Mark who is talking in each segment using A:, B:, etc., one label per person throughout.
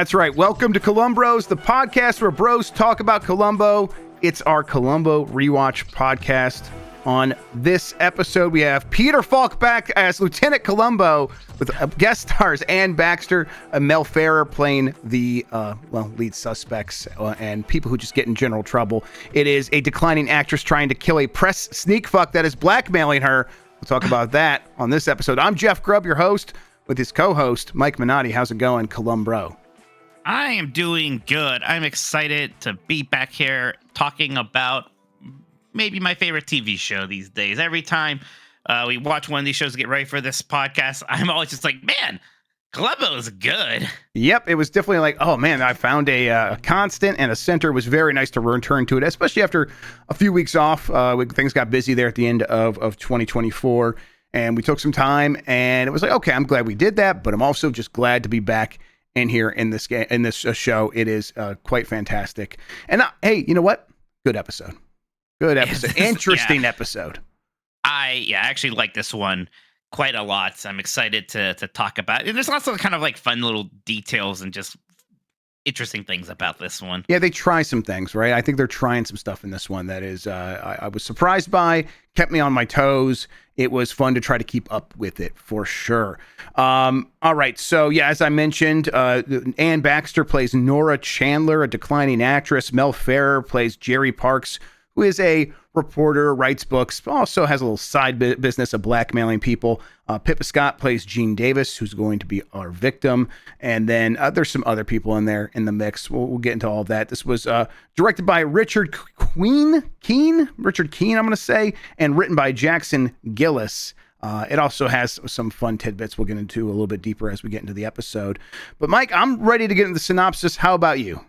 A: That's right. Welcome to Columbros, the podcast where bros talk about Columbo. It's our Columbo rewatch podcast. On this episode, we have Peter Falk back as Lieutenant Columbo with guest stars Ann Baxter and Mel Ferrer playing the lead suspects and people who just get in general trouble. It is a declining actress trying to kill a press sneak fuck that is blackmailing her. We'll talk about that on this episode. I'm Jeff Grubb, your host, with his co-host Mike Minotti. How's it going, Columbro?
B: I am doing good. I'm excited to be back here talking about maybe my favorite TV show these days. Every time we watch one of these shows to get ready for this podcast, I'm always just like, man, Columbo is good.
A: Yep, it was definitely like, oh man, I found a constant and a center. It was very nice to return to it, especially after a few weeks off. Things got busy there at the end of 2024, and we took some time, and it was like, okay, I'm glad we did that, but I'm also just glad to be back in here in this show. It is quite fantastic. And hey, you know what? Good episode. Good episode. Interesting episode. I
B: actually like this one quite a lot. So I'm excited to talk about it. There's lots of kind of like fun little details and just interesting things about this one.
A: Yeah, they try some things, right? I think they're trying some stuff in this one that is I was surprised by, kept me on my toes. It was fun to try to keep up with it for sure. All right. So, yeah, as I mentioned, Ann Baxter plays Nora Chandler, a declining actress. Mel Ferrer plays Jerry Parks, who is a reporter, writes books, also has a little side business of blackmailing people. Pippa Scott plays Gene Davis, who's going to be our victim. And then there's some other people in there in the mix. We'll get into all of that. This was directed by Richard Keene, I'm going to say, and written by Jackson Gillis. It also has some fun tidbits we'll get into a little bit deeper as we get into the episode. But Mike, I'm ready to get into the synopsis. How about you?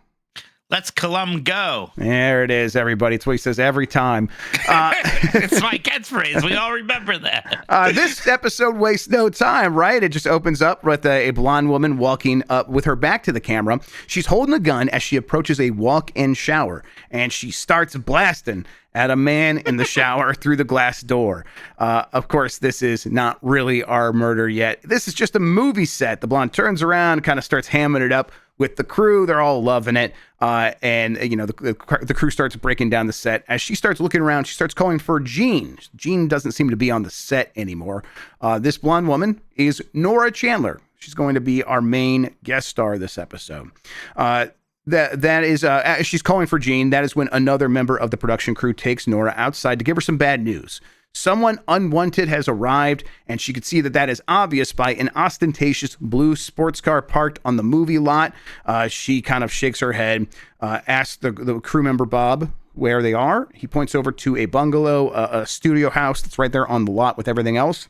B: Let's Colum go.
A: There it is, everybody. It's what he says every time.
B: It's my catchphrase. We all remember that.
A: This episode wastes no time, right? It just opens up with a blonde woman walking up with her back to the camera. She's holding a gun as she approaches a walk-in shower, and she starts blasting at a man in the shower through the glass door. Of course, this is not really our murder yet. This is just a movie set. The blonde turns around, kind of starts hamming it up with the crew. They're all loving it. And, you know, the crew starts breaking down the set. As she starts looking around, she starts calling for Gene. Gene doesn't seem to be on the set anymore. This blonde woman is Nora Chandler. She's going to be our main guest star this episode. That is, as she's calling for Gene, that is when another member of the production crew takes Nora outside to give her some bad news. Someone unwanted has arrived, and she could see that is obvious by an ostentatious blue sports car parked on the movie lot. She kind of shakes her head, asks the crew member Bob where they are. He points over to a bungalow, a studio house that's right there on the lot with everything else.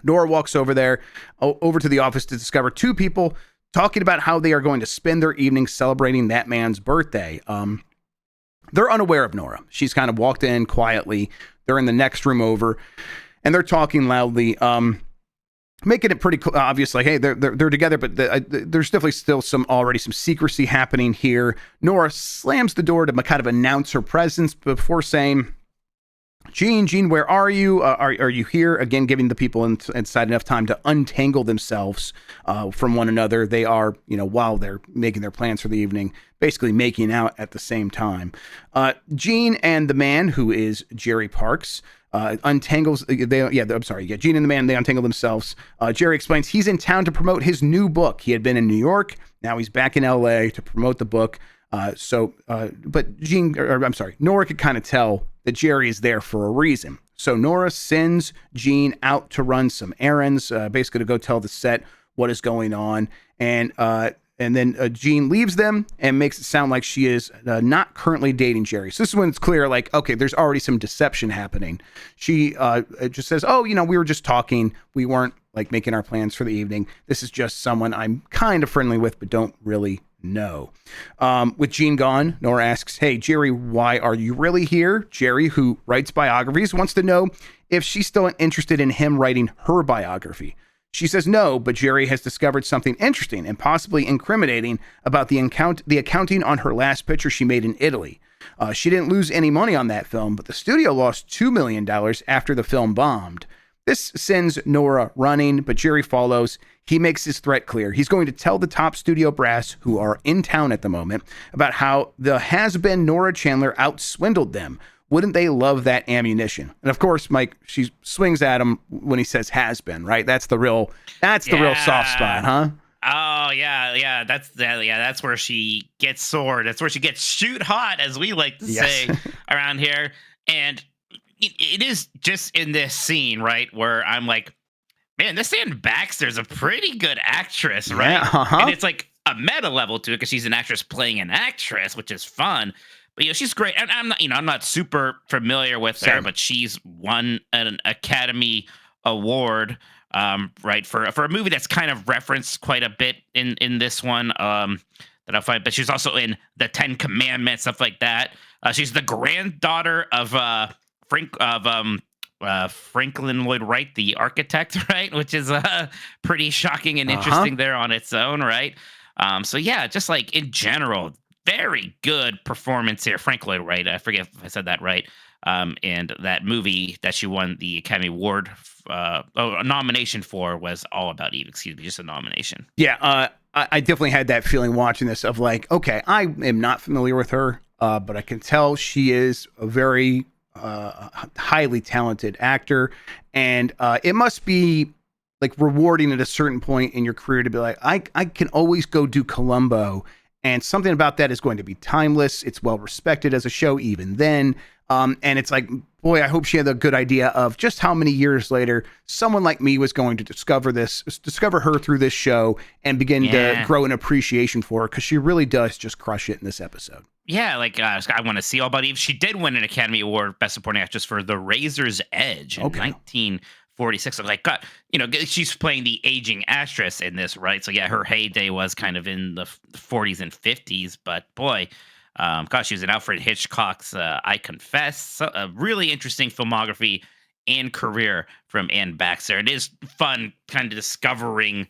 A: Nora walks over there, over to the office to discover two people talking about how they are going to spend their evening celebrating that man's birthday. They're unaware of Nora. She's kind of walked in quietly. They're in the next room over, and they're talking loudly, making it pretty obvious, like, hey, they're together, but there's definitely still some secrecy happening here. Nora slams the door to kind of announce her presence before saying, Gene, where are you? Are you here? Again, giving the people inside enough time to untangle themselves from one another. They are, while they're making their plans for the evening, basically making out at the same time. Gene and the man, who is Jerry Parks, untangles. Gene and the man, they untangle themselves. Jerry explains he's in town to promote his new book. He had been in New York. Now he's back in LA to promote the book. But Nora could kind of tell that Jerry is there for a reason. So Nora sends Gene out to run some errands, basically to go tell the set what is going on. And then Gene leaves them and makes it sound like she is not currently dating Jerry. So this is when it's clear, like, okay, there's already some deception happening. She just says, we were just talking. We weren't like making our plans for the evening. This is just someone I'm kind of friendly with, but don't really know. With Gene gone, Nora asks, hey, Jerry, why are you really here? Jerry, who writes biographies, wants to know if she's still interested in him writing her biography. She says no, but Jerry has discovered something interesting and possibly incriminating about the accounting on her last picture she made in Italy. She didn't lose any money on that film, but the studio lost $2 million after the film bombed. This sends Nora running, but Jerry follows. He makes his threat clear. He's going to tell the top studio brass, who are in town at the moment, about how the has-been Nora Chandler outswindled them. Wouldn't they love that ammunition? And of course, Mike, she swings at him when he says has-been, right? That's the real soft spot, huh?
B: Oh yeah. That's where she gets sword. That's where she gets shoot hot, as we like to say around here. And it is just in this scene, right, where I'm like, man, this Ann Baxter's a pretty good actress, right?
A: Yeah,
B: And it's like a meta level to it because she's an actress playing an actress, which is fun. But she's great. And I'm not super familiar with her, but she's won an Academy Award, right, for a movie that's kind of referenced quite a bit in this one. That I'll find, but she's also in the Ten Commandments, stuff like that. She's the granddaughter of Franklin Lloyd Wright, the architect, right? Which is pretty shocking and interesting there on its own, right? So yeah, just like in general, very good performance here. Frank Lloyd Wright, I forget if I said that right. And that movie that she won the Academy Award, a nomination for, was All About Eve. Excuse me, just a nomination.
A: Yeah, I definitely had that feeling watching this of like, okay, I am not familiar with her, but I can tell she is a very highly talented actor, and it must be like rewarding at a certain point in your career to be like, I can always go do Columbo, and something about that is going to be timeless. It's well respected as a show even then. And it's like, boy, I hope she had a good idea of just how many years later someone like me was going to discover her through this show and begin to grow an appreciation for her, because she really does just crush it in this episode.
B: Yeah, like I want to see All About Eve. She did win an Academy Award Best Supporting Actress for The Razor's Edge in 1946. So like, God, she's playing the aging actress in this, right? So yeah, her heyday was kind of in the 40s and 50s, but boy, gosh, she was in Alfred Hitchcock's I Confess. So, a really interesting filmography and career from Ann Baxter. It is fun kind of discovering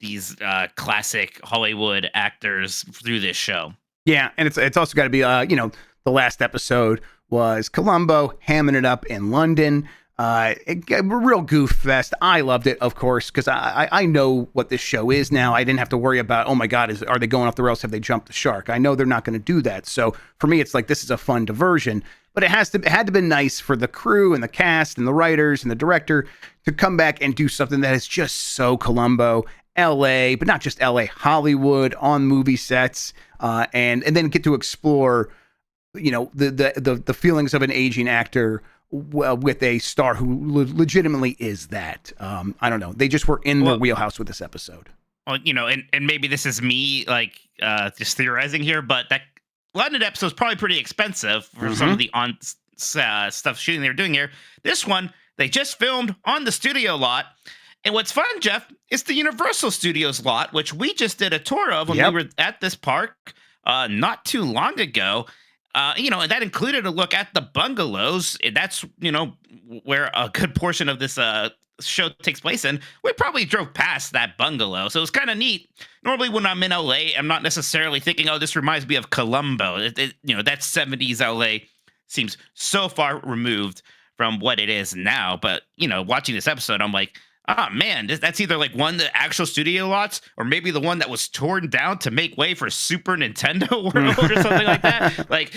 B: these classic Hollywood actors through this show.
A: Yeah, and it's also got to be, the last episode was Columbo hamming it up in London. A real goof fest. I loved it, of course, because I know what this show is now. I didn't have to worry about, oh my God, are they going off the rails? Have they jumped the shark? I know they're not going to do that. So for me, it's like, this is a fun diversion. But it had to be nice for the crew and the cast and the writers and the director to come back and do something that is just so Columbo, LA, but not just LA, Hollywood, on movie sets, and then get to explore, the feelings of an aging actor with a star who legitimately is that. I don't know. They just were in the wheelhouse with this episode.
B: Well, and maybe this is me just theorizing here, but that London episode is probably pretty expensive for some of the stuff shooting they were doing here. This one, they just filmed on the studio lot. And what's fun, Jeff, is the Universal Studios lot, which we just did a tour of when we were at this park not too long ago. And that included a look at the bungalows. That's, where a good portion of this show takes place in. We probably drove past that bungalow. So it was kind of neat. Normally when I'm in LA, I'm not necessarily thinking, oh, this reminds me of Columbo. That 70s LA seems so far removed from what it is now. But, watching this episode, I'm like, oh man, that's either like the actual studio lots, or maybe the one that was torn down to make way for Super Nintendo World or something like that. Like,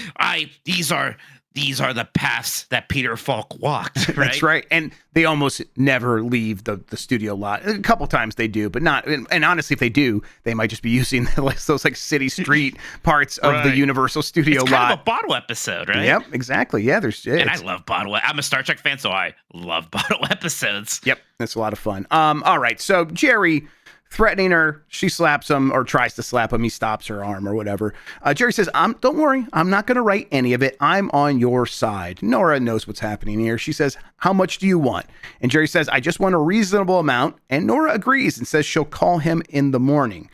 B: these are the paths that Peter Falk walked. Right?
A: That's right. And they almost never leave the studio lot. A couple times they do, but not. And honestly, if they do, they might just be using those like city street parts of the Universal Studio
B: it's
A: lot.
B: Kind of a bottle episode, right?
A: Yep, exactly. Yeah,
B: and I love bottle. I'm a Star Trek fan, so I love bottle episodes.
A: Yep, that's a lot of fun. All right, so Jerry threatening her, she slaps him or tries to slap him. He stops her arm or whatever. Jerry says, don't worry, I'm not going to write any of it. I'm on your side. Nora knows what's happening here. She says, how much do you want? And Jerry says, I just want a reasonable amount. And Nora agrees and says she'll call him in the morning.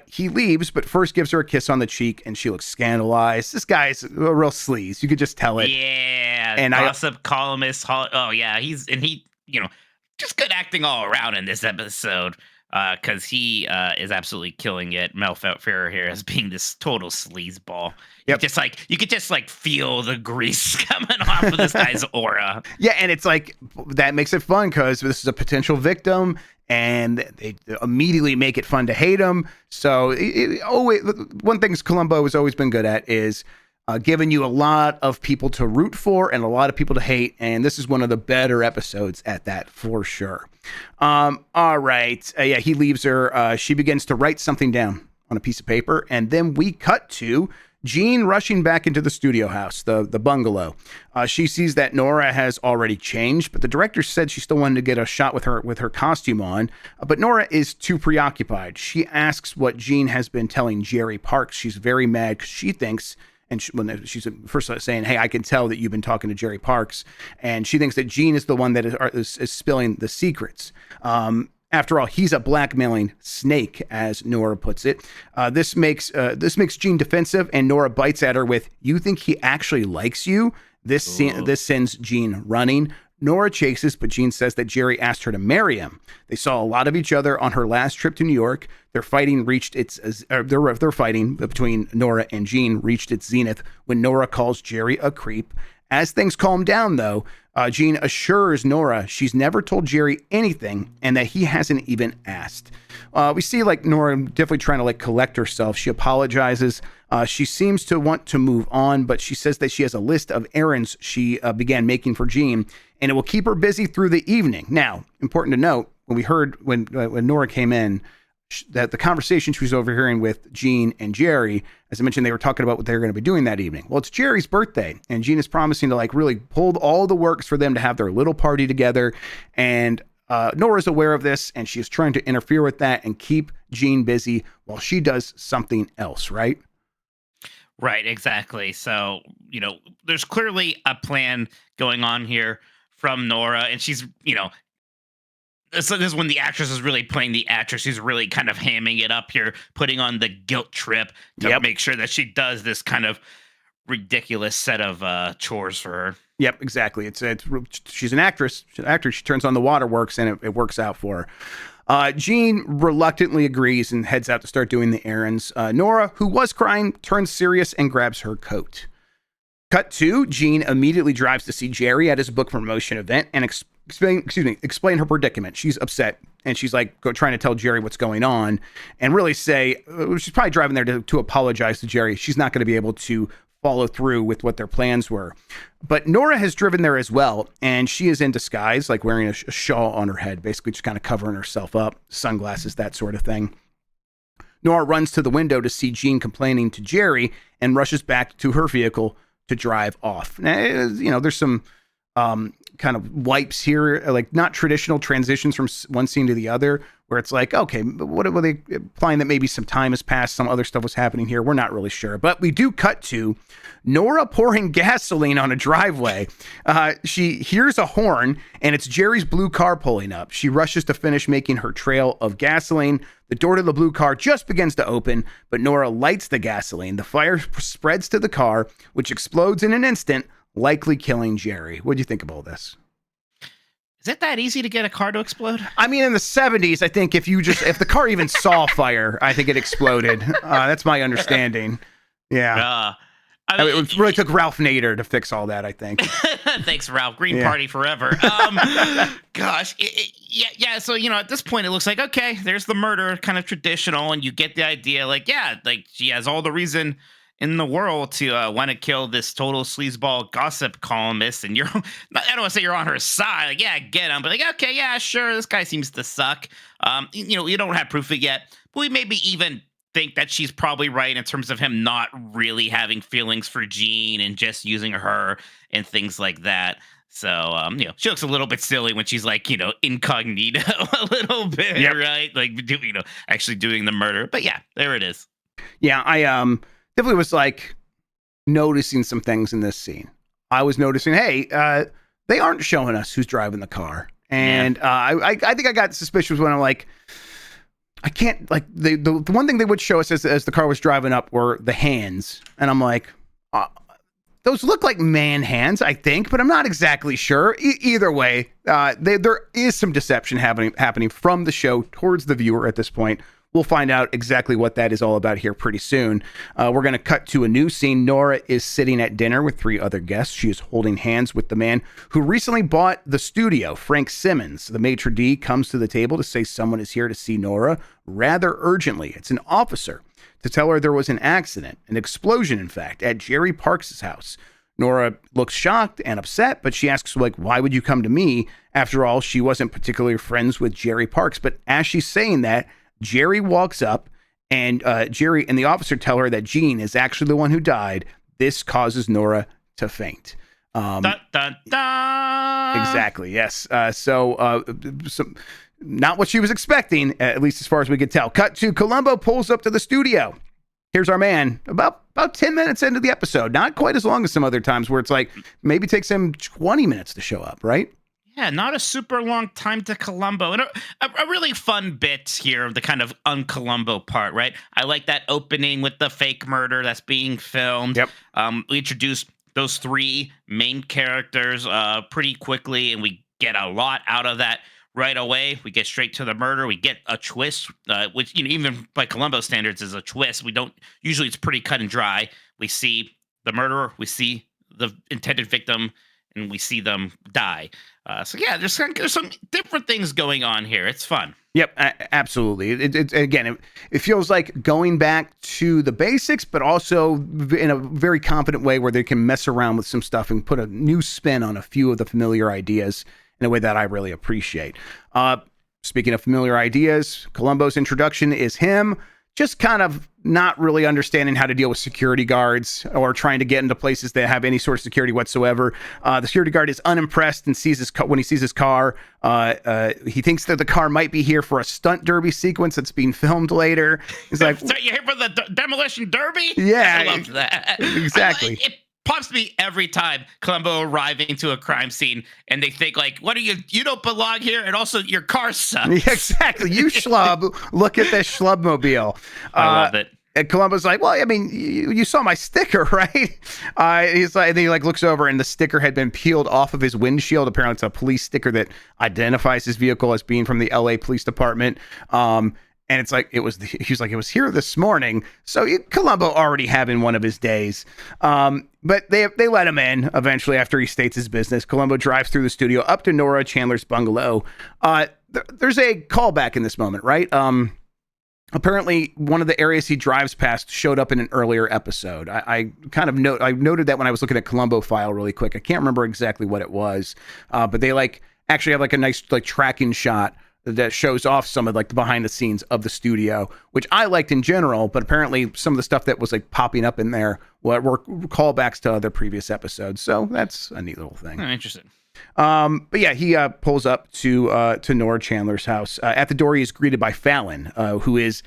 A: He leaves, but first gives her a kiss on the cheek, and she looks scandalized. This guy's a real sleaze. You could just tell it.
B: Yeah, and gossip columnist. Oh yeah, he just good acting all around in this episode. because he is absolutely killing it. Mel Ferrer here as being this total sleazeball.
A: Yep.
B: You could just like feel the grease coming off of this guy's aura.
A: Yeah, and it's like that makes it fun because this is a potential victim, and they immediately make it fun to hate him. So, one thing Columbo has always been good at is giving you a lot of people to root for and a lot of people to hate, and this is one of the better episodes at that for sure. All right, yeah, he leaves her. She begins to write something down on a piece of paper, and then we cut to Jean rushing back into the studio house, the bungalow. She sees that Nora has already changed, but the director said she still wanted to get a shot with her costume on. But Nora is too preoccupied. She asks what Jean has been telling Jerry Parks. She's very mad because she thinks, and when she's first saying, "Hey, I can tell that you've been talking to Jerry Parks," and she thinks that Jean is the one that is spilling the secrets. After all, he's a blackmailing snake, as Nora puts it. This makes Jean defensive, and Nora bites at her with, "You think he actually likes you?" This sends Jean running. Nora chases, but Jean says that Jerry asked her to marry him. They saw a lot of each other on her last trip to New York. Their fighting between Nora and Jean reached its zenith when Nora calls Jerry a creep. As things calm down, though, Jean assures Nora she's never told Jerry anything and that he hasn't even asked. We see like Nora definitely trying to like collect herself. She apologizes. She seems to want to move on, but she says that she has a list of errands she began making for Jean, and it will keep her busy through the evening. Now, important to note, when Nora came in, that the conversation she was overhearing with Jean and Jerry, as I mentioned, they were talking about what they were going to be doing that evening. Well, it's Jerry's birthday, and Jean is promising to like really pull all the works for them to have their little party together. And Nora's aware of this, and she is trying to interfere with that and keep Jean busy while she does something else, right?
B: Right, exactly. So, there's clearly a plan going on here from Nora, and she's, so this is when the actress is really playing the actress who's really kind of hamming it up here, putting on the guilt trip to make sure that she does this kind of ridiculous set of chores for her.
A: Yep, exactly. She's an actress. She turns on the waterworks, and it works out for her. Jean reluctantly agrees and heads out to start doing the errands. Nora, who was crying, turns serious and grabs her coat. Cut to, Jean immediately drives to see Jerry at his book promotion event and explain her predicament. She's upset, and she's like trying to tell Jerry what's going on, and really say she's probably driving there to apologize to Jerry. She's not going to be able to follow through with what their plans were. But Nora has driven there as well, and she is in disguise, like wearing a shawl on her head, basically just kind of covering herself up, sunglasses, that sort of thing. Nora runs to the window to see Jean complaining to Jerry and rushes back to her vehicle to drive off. Now, there's some kind of wipes here, like not traditional transitions from one scene to the other, where it's like, okay, what were they implying that maybe some time has passed, some other stuff was happening here? We're not really sure. But we do cut to Nora pouring gasoline on a driveway. She hears a horn, and it's Jerry's blue car pulling up. She rushes to finish making her trail of gasoline. The door to the blue car just begins to open, but Nora lights the gasoline. The fire spreads to the car, which explodes in an instant, likely killing Jerry. What do you think of all this?
B: Is it that easy to get a car to explode?
A: I mean, in the 70s, I think if the car even saw fire, I think it exploded. That's my understanding. Yeah. It really took Ralph Nader to fix all that, I think.
B: Thanks, Ralph. Green Party forever. Gosh. Yeah. So, at this point, it looks like, okay, there's the murder, kind of traditional. And you get the idea, like she has all the reason in the world to want to kill this total sleazeball gossip columnist, and I don't want to say you're on her side, like, yeah, get him, but like, okay, yeah, sure, this guy seems to suck. You don't have proof of it yet, but we maybe even think that she's probably right in terms of him not really having feelings for Jean and just using her and things like that. So, she looks a little bit silly when she's like, incognito a little bit, right? Like, actually doing the murder. But yeah, there it is.
A: Yeah, I definitely was like noticing some things in this scene. I was noticing, hey, they aren't showing us who's driving the car. And I think I got suspicious when I'm like, I can't, like, the one thing they would show us as the car was driving up were the hands. And I'm like, Those look like man hands, I think, but I'm not exactly sure. Either way, there is some deception happening from the show towards the viewer at this point. We'll find out exactly what that is all about here pretty soon. We're going to cut to a new scene. Nora is sitting at dinner with 3 other guests. She is holding hands with the man who recently bought the studio, Frank Simmons. The maitre d' comes to the table to say someone is here to see Nora rather urgently. It's an officer to tell her there was an accident, an explosion, in fact, at Jerry Parks' house. Nora looks shocked and upset, but she asks, like, why would you come to me? After all, she wasn't particularly friends with Jerry Parks. But as she's saying that, Jerry walks up, and Jerry and the officer tell her that Jean is actually the one who died. This causes Nora to faint.
B: Dun, dun, dun.
A: Exactly, yes. Not what she was expecting, at least as far as we could tell. Cut to Columbo pulls up to the studio. Here's our man about 10 minutes into the episode. Not quite as long as some other times where it's like maybe takes him 20 minutes to show up, right?
B: Yeah, not a super long time to Columbo. And a really fun bit here, the kind of un-Columbo part, right? I like that opening with the fake murder that's being filmed.
A: Yep.
B: We introduced those 3 main characters pretty quickly, and we get a lot out of that right away. We get straight to the murder. We get a twist, which, even by Columbo standards is a twist. We don't, usually it's pretty cut and dry. We see the murderer, we see the intended victim, and we see them die. So yeah, there's some different things going on here. It's fun.
A: Yep, absolutely. It feels like going back to the basics, but also in a very confident way where they can mess around with some stuff and put a new spin on a few of the familiar ideas in a way that I really appreciate. Speaking of familiar ideas, Columbo's introduction is him just kind of not really understanding how to deal with security guards or trying to get into places that have any sort of security whatsoever. The security guard is unimpressed and when he sees his car. He thinks that the car might be here for a stunt derby sequence that's being filmed later. He's like,
B: "So you're here for the demolition derby?"
A: Yeah,
B: I love that.
A: Exactly.
B: It pops me every time Columbo arriving to a crime scene and they think like, what are you don't belong here, and also your car sucks.
A: Yeah, exactly. You schlub, look at this schlubmobile.
B: I love it.
A: And Columbo's like, well, I mean, you saw my sticker, right? He's like, and then he looks over and the sticker had been peeled off of his windshield. Apparently it's a police sticker that identifies his vehicle as being from the LA Police Department. And it's like, he was like, it was here this morning. So Columbo already having one of his days. But they let him in eventually after he states his business. Columbo drives through the studio up to Nora Chandler's bungalow. There's a callback in this moment, right? Apparently one of the areas he drives past showed up in an earlier episode. I noted that when I was looking at Columbo file really quick. I can't remember exactly what it was. But they actually have a nice tracking shot that shows off some of the behind the scenes of the studio, which I liked in general, but apparently some of the stuff that was popping up in there were callbacks to other previous episodes. So that's a neat little thing.
B: Oh, interesting.
A: But yeah, he pulls up to Nora Chandler's house. At the door, he is greeted by Fallon, who is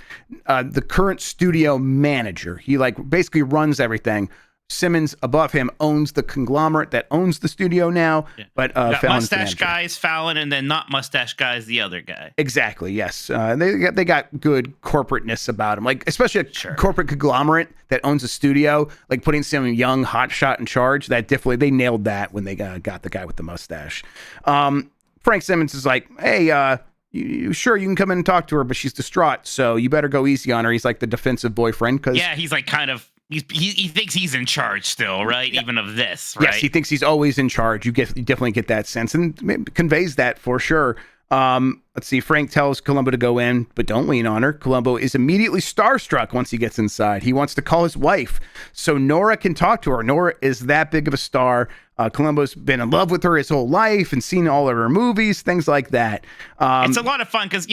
A: the current studio manager. He basically runs everything. Simmons above him owns the conglomerate that owns the studio now. Yeah. But Fallon's
B: mustache guys, Fallon, and then not mustache guys, the other guy.
A: Exactly. Yes. They got good corporateness about them, especially a corporate conglomerate that owns a studio, putting some young hotshot in charge. That definitely, they nailed that when they got the guy with the mustache. Frank Simmons is like, hey, you sure you can come in and talk to her, but she's distraught, so you better go easy on her. He's like the defensive boyfriend.
B: He's kind of. He thinks he's in charge still, right? Yeah. Even of this, right?
A: Yes, he thinks he's always in charge. You definitely get that sense, and conveys that for sure. Let's see. Frank tells Columbo to go in, but don't lean on her. Columbo is immediately starstruck once he gets inside. He wants to call his wife so Nora can talk to her. Nora is that big of a star. Columbo's been in love with her his whole life and seen all of her movies, things like that.
B: It's a lot of fun because,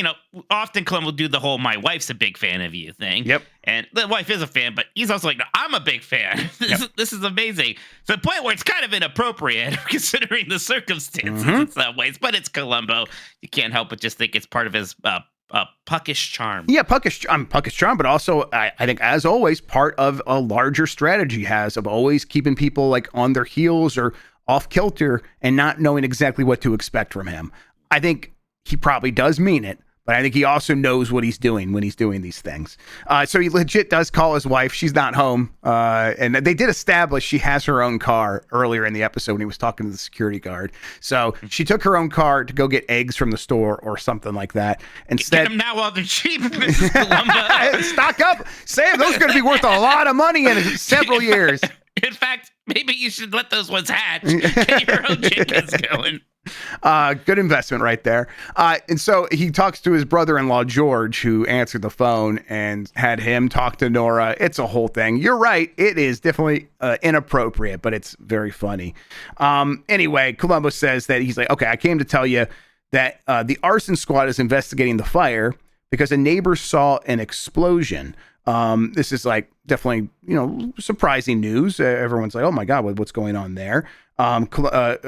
B: often Columbo will do the whole "my wife's a big fan of you" thing.
A: Yep. And
B: the wife is a fan, but he's also like, "No, I'm a big fan. This is amazing." To the point where it's kind of inappropriate considering the circumstances in some ways, but it's Columbo. You can't help but just think it's part of his puckish charm. Yeah, puckish charm, but also I think, as always, part of a larger strategy he has of always keeping people on their heels or off kilter and not knowing exactly what to expect from him. I think he probably does mean it,
A: But I think he also knows what he's doing when he's doing these things. So he legit does call his wife. She's not home. And they did establish she has her own car earlier in the episode when he was talking to the security guard. So she took her own car to go get eggs from the store or something like that. Instead,
B: get them now while they're cheap, Mrs. Columbo.
A: Stock up. Sam, those are going to be worth a lot of money in several years.
B: In fact, maybe you should let those ones hatch. Get your own chickens going.
A: Good investment right there. And so he talks to his brother-in-law, George, who answered the phone and had him talk to Nora. It's a whole thing. You're right. It is definitely inappropriate, but it's very funny. Anyway, Columbo says that he's like, okay, I came to tell you that the arson squad is investigating the fire because a neighbor saw an explosion. This is like definitely, surprising news. Everyone's like, oh my God, what's going on there?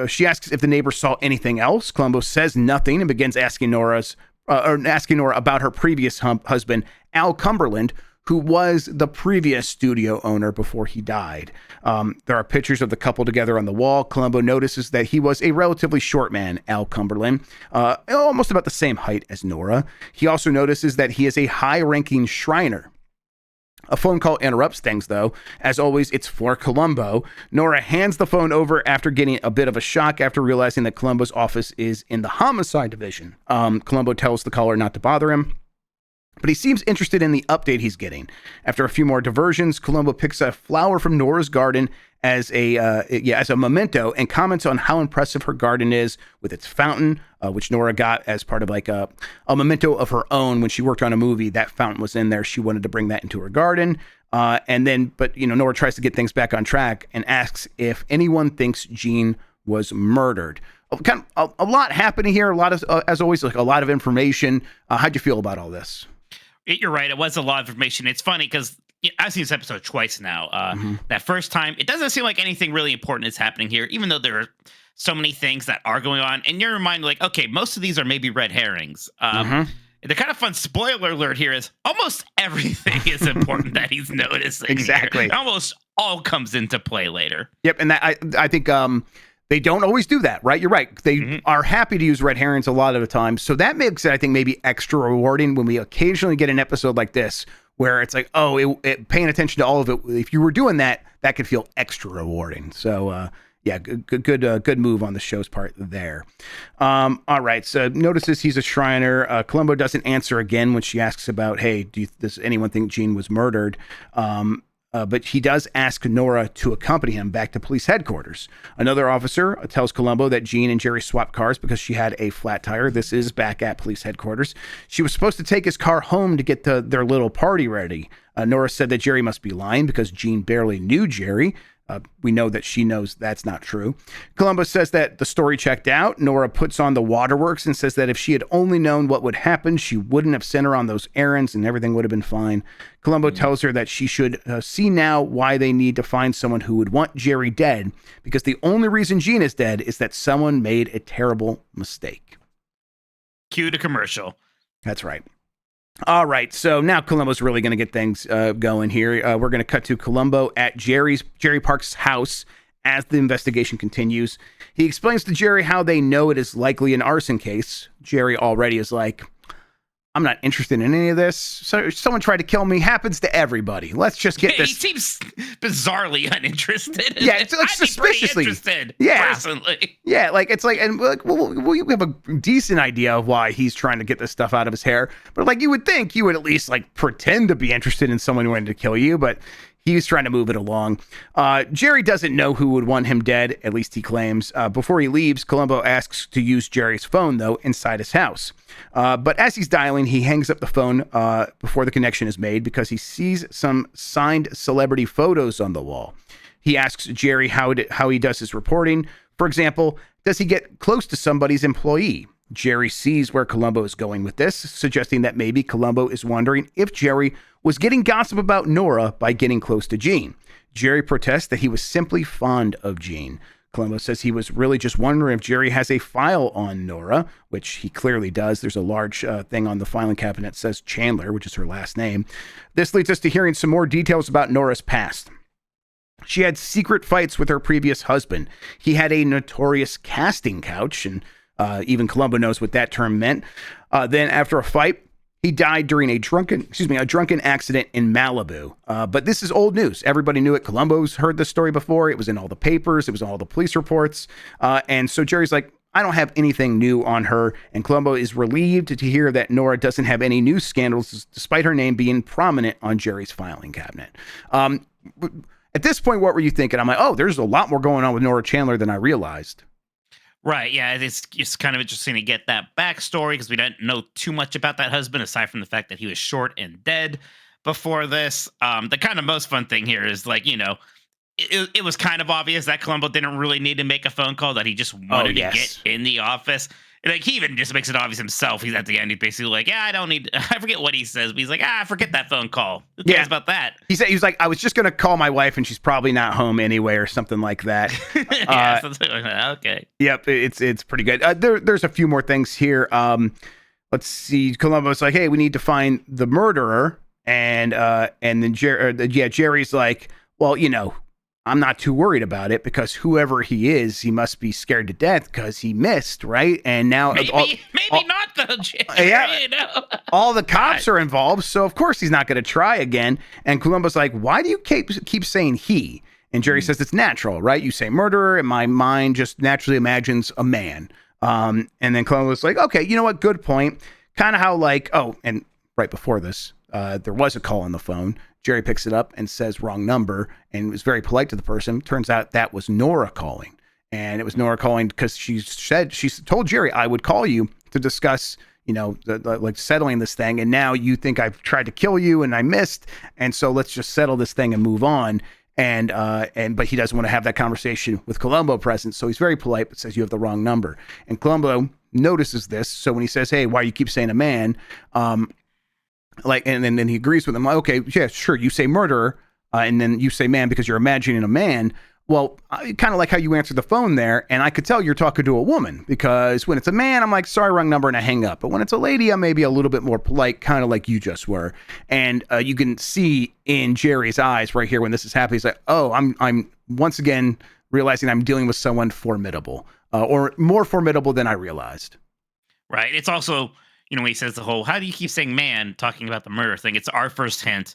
A: She asks if the neighbor saw anything else. Columbo says nothing and begins asking Nora about her previous husband, Al Cumberland, who was the previous studio owner before he died. There are pictures of the couple together on the wall. Columbo notices that he was a relatively short man, Al Cumberland, almost about the same height as Nora. He also notices that he is a high-ranking Shriner. A phone call interrupts things, though. As always, it's for Columbo. Nora hands the phone over after getting a bit of a shock after realizing that Columbo's office is in the homicide division. Columbo tells the caller not to bother him, but he seems interested in the update he's getting. After a few more diversions, Columbo picks a flower from Nora's garden as a memento and comments on how impressive her garden is with its fountain, which Nora got as part of like a memento of her own when she worked on a movie. That fountain was in there. She wanted to bring that into her garden. But Nora tries to get things back on track and asks if anyone thinks Jean was murdered. A lot happening here. A lot of, as always, like a lot of information. How'd you feel about all this?
B: You're right. It was a lot of information. It's funny because I've seen this episode twice now. That first time, it doesn't seem like anything really important is happening here, even though there are so many things that are going on. And you're reminded, like, okay, most of these are maybe red herrings. The kind of fun spoiler alert here is almost everything is important that he's noticing.
A: Exactly.
B: Here. Almost all comes into play later.
A: Yep. And that I think they don't always do that, right? You're right. They are happy to use red herrings a lot of the time. So that makes it, I think, maybe extra rewarding when we occasionally get an episode like this where it's like, paying attention to all of it. If you were doing that, that could feel extra rewarding. So, good move on the show's part there. All right. So notices he's a Shriner. Columbo doesn't answer again when she asks about, hey, does anyone think Jean was murdered? But he does ask Nora to accompany him back to police headquarters. Another officer tells Columbo that Jean and Jerry swapped cars because she had a flat tire. This is back at police headquarters. She was supposed to take his car home to get their little party ready. Nora said that Jerry must be lying because Jean barely knew Jerry. We know that she knows that's not true. Columbo says that the story checked out. Nora puts on the waterworks and says that if she had only known what would happen, she wouldn't have sent her on those errands and everything would have been fine. Columbo tells her that she should see now why they need to find someone who would want Jerry dead, because the only reason Jean is dead is that someone made a terrible mistake.
B: Cue to commercial.
A: That's right. All right, so now Columbo's really going to get things going here. We're going to cut to Columbo at Jerry Park's house as the investigation continues. He explains to Jerry how they know it is likely an arson case. Jerry already is like, I'm not interested in any of this. So someone tried to kill me. Happens to everybody. Let's just get this.
B: He seems bizarrely uninterested.
A: Yeah, it's like suspiciously
B: interested.
A: Yeah,
B: personally.
A: Yeah, like it's like, and like, we have a decent idea of why he's trying to get this stuff out of his hair. But like, you would think you would at least like pretend to be interested in someone who wanted to kill you, but he's trying to move it along. Jerry doesn't know who would want him dead, at least he claims. Before he leaves, Columbo asks to use Jerry's phone, though, inside his house. But as he's dialing, he hangs up the phone before the connection is made because he sees some signed celebrity photos on the wall. He asks Jerry how he does his reporting. For example, does he get close to somebody's employee? Jerry sees where Columbo is going with this, suggesting that maybe Columbo is wondering if Jerry was getting gossip about Nora by getting close to Jean. Jerry protests that he was simply fond of Jean. Columbo says he was really just wondering if Jerry has a file on Nora, which he clearly does. There's a large thing on the filing cabinet that says Chandler, which is her last name. This leads us to hearing some more details about Nora's past. She had secret fights with her previous husband. He had a notorious casting couch, and even Columbo knows what that term meant. Then after a fight, he died during a drunken accident in Malibu. But this is old news. Everybody knew it. Columbos heard this story before. It was in all the papers. It was in all the police reports. And so Jerry's like, I don't have anything new on her. And Columbo is relieved to hear that Nora doesn't have any new scandals, despite her name being prominent on Jerry's filing cabinet. At this point, what were you thinking? I'm like, oh, there's a lot more going on with Nora Chandler than I realized.
B: Right, yeah, it's kind of interesting to get that backstory because we don't know too much about that husband aside from the fact that he was short and dead before this. The kind of most fun thing here is like, it was kind of obvious that Columbo didn't really need to make a phone call, that he just wanted to get in the office. And like, he even just makes it obvious himself. He's at the end, he's basically like, yeah, I forget what he says, but he's like, forget that phone call. Who cares about that? He
A: was like, I was just going to call my wife and she's probably not home anyway or something like that.
B: Something like that. Okay.
A: Yep, it's pretty good. There's a few more things here. Let's see. Columbo's like, hey, we need to find the murderer. And then Jerry's like, well, I'm not too worried about it because whoever he is, he must be scared to death because he missed, right? And now
B: maybe not though, Jerry,
A: yeah, all the cops are involved, so of course he's not going to try again. And Columbo's like, why do you keep saying he? And Jerry says it's natural, right? You say murderer, and my mind just naturally imagines a man. And then Columbo's like, okay, you know what? Good point. Kind of how like, and right before this, there was a call on the phone. Jerry picks it up and says wrong number and was very polite to the person. Turns out that was Nora calling. And it was Nora calling because she told Jerry, I would call you to discuss, like settling this thing. And now you think I've tried to kill you and I missed. And so let's just settle this thing and move on. But he doesn't want to have that conversation with Columbo present. So he's very polite, but says you have the wrong number. And Columbo notices this. So when he says, hey, why you keep saying a man? And then he agrees with him. Like, okay, yeah, sure. You say murderer, and then you say man because you're imagining a man. Well, kind of like how you answered the phone there, and I could tell you're talking to a woman because when it's a man, I'm like, sorry, wrong number, and I hang up. But when it's a lady, I'm maybe a little bit more polite, kind of like you just were. And you can see in Jerry's eyes right here when this is happening, he's like, oh, I'm once again realizing I'm dealing with someone formidable, or more formidable than I realized.
B: Right. It's also, when he says the whole, how do you keep saying man, talking about the murder thing, it's our first hint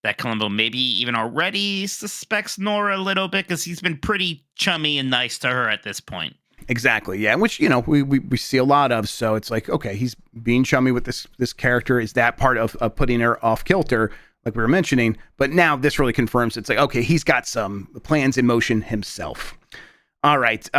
B: that Columbo maybe even already suspects Nora a little bit because he's been pretty chummy and nice to her at this point.
A: Exactly, yeah, which, we see a lot of, so it's like, okay, he's being chummy with this character. Is that part of putting her off kilter, like we were mentioning? But now this really confirms it's like, okay, he's got some plans in motion himself. All right,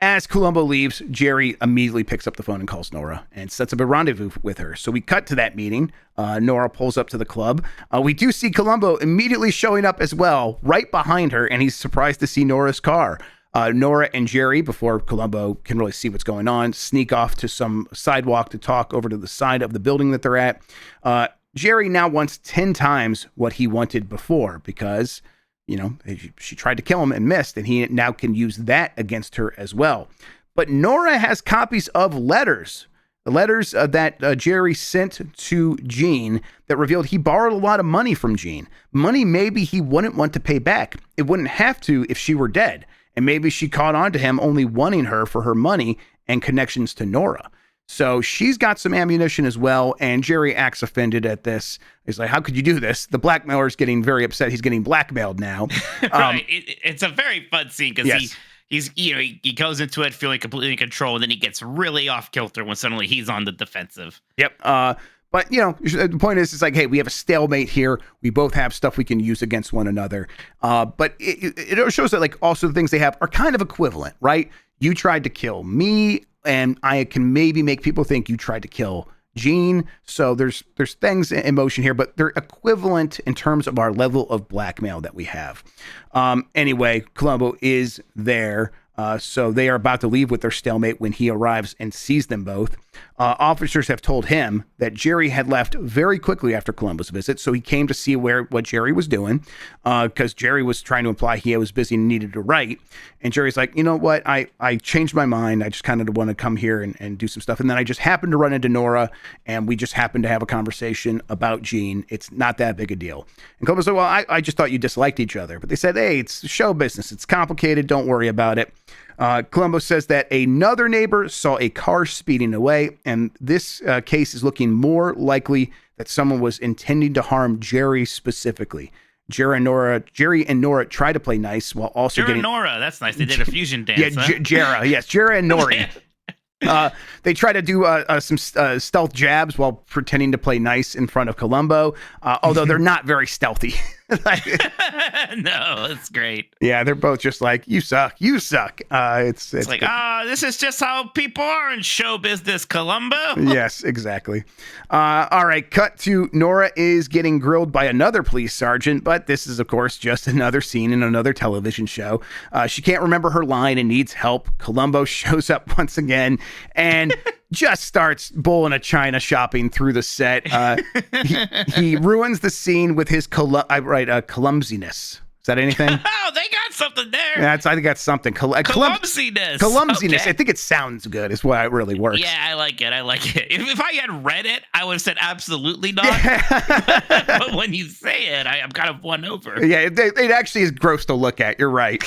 A: as Columbo leaves, Jerry immediately picks up the phone and calls Nora and sets up a rendezvous with her. So we cut to that meeting. Nora pulls up to the club. We do see Columbo immediately showing up as well, right behind her, and he's surprised to see Nora's car. Nora and Jerry, before Columbo can really see what's going on, sneak off to some sidewalk to talk over to the side of the building that they're at. Jerry now wants 10 times what he wanted before because she tried to kill him and missed, and he now can use that against her as well. But Nora has copies of letters that Jerry sent to Jean that revealed he borrowed a lot of money from Jean. Money maybe he wouldn't want to pay back. It wouldn't have to if she were dead. And maybe she caught on to him only wanting her for her money and connections to Nora. So she's got some ammunition as well, and Jerry acts offended at this. He's like, how could you do this? The blackmailer's getting very upset. He's getting blackmailed now.
B: Right. It's a very fun scene because he goes into it feeling completely in control, and then he gets really off kilter when suddenly he's on the defensive.
A: Yep. But, the point is, it's like, hey, we have a stalemate here. We both have stuff we can use against one another. But it shows that, like, also the things they have are kind of equivalent, right? You tried to kill me, and I can maybe make people think you tried to kill Jean. So there's things in motion here, but they're equivalent in terms of our level of blackmail that we have. Anyway, Columbo is there. So they are about to leave with their stalemate when he arrives and sees them both. Officers have told him that Jerry had left very quickly after Columbo's visit, so he came to see what Jerry was doing, because Jerry was trying to imply he was busy and needed to write. And Jerry's like, you know what? I changed my mind. I just kind of want to come here and do some stuff. And then I just happened to run into Nora, and we just happened to have a conversation about Jean. It's not that big a deal. And Columbo said, well, I just thought you disliked each other. But they said, hey, it's show business. It's complicated. Don't worry about it. Columbo says that another neighbor saw a car speeding away, and this case is looking more likely that someone was intending to harm Jerry specifically. Jerry and Nora try to play nice while also
B: Jerry
A: getting...
B: Nora, that's nice. They did a fusion dance.
A: Yeah,
B: huh?
A: Yes, Jerry and Nori. They try to do some stealth jabs while pretending to play nice in front of Columbo, although they're not very stealthy.
B: No, it's great.
A: Yeah, they're both just like, you suck. It's
B: like, this is just how people are in show business, Columbo.
A: Yes, exactly. All right, cut to Nora is getting grilled by another police sergeant, but this is, of course, just another scene in another television show. She can't remember her line and needs help. Columbo shows up once again and just starts bowling a china shopping through the set. He ruins the scene with his clumsiness. Is that anything?
B: Oh, they got something there.
A: I think that's something.
B: Clumsiness.
A: Clumsiness.
B: Okay.
A: I think it sounds good. Is why it really works.
B: Yeah, I like it. If I had read it, I would have said absolutely not. But when you say it, I'm kind of won over.
A: Yeah, it actually is gross to look at. You're right.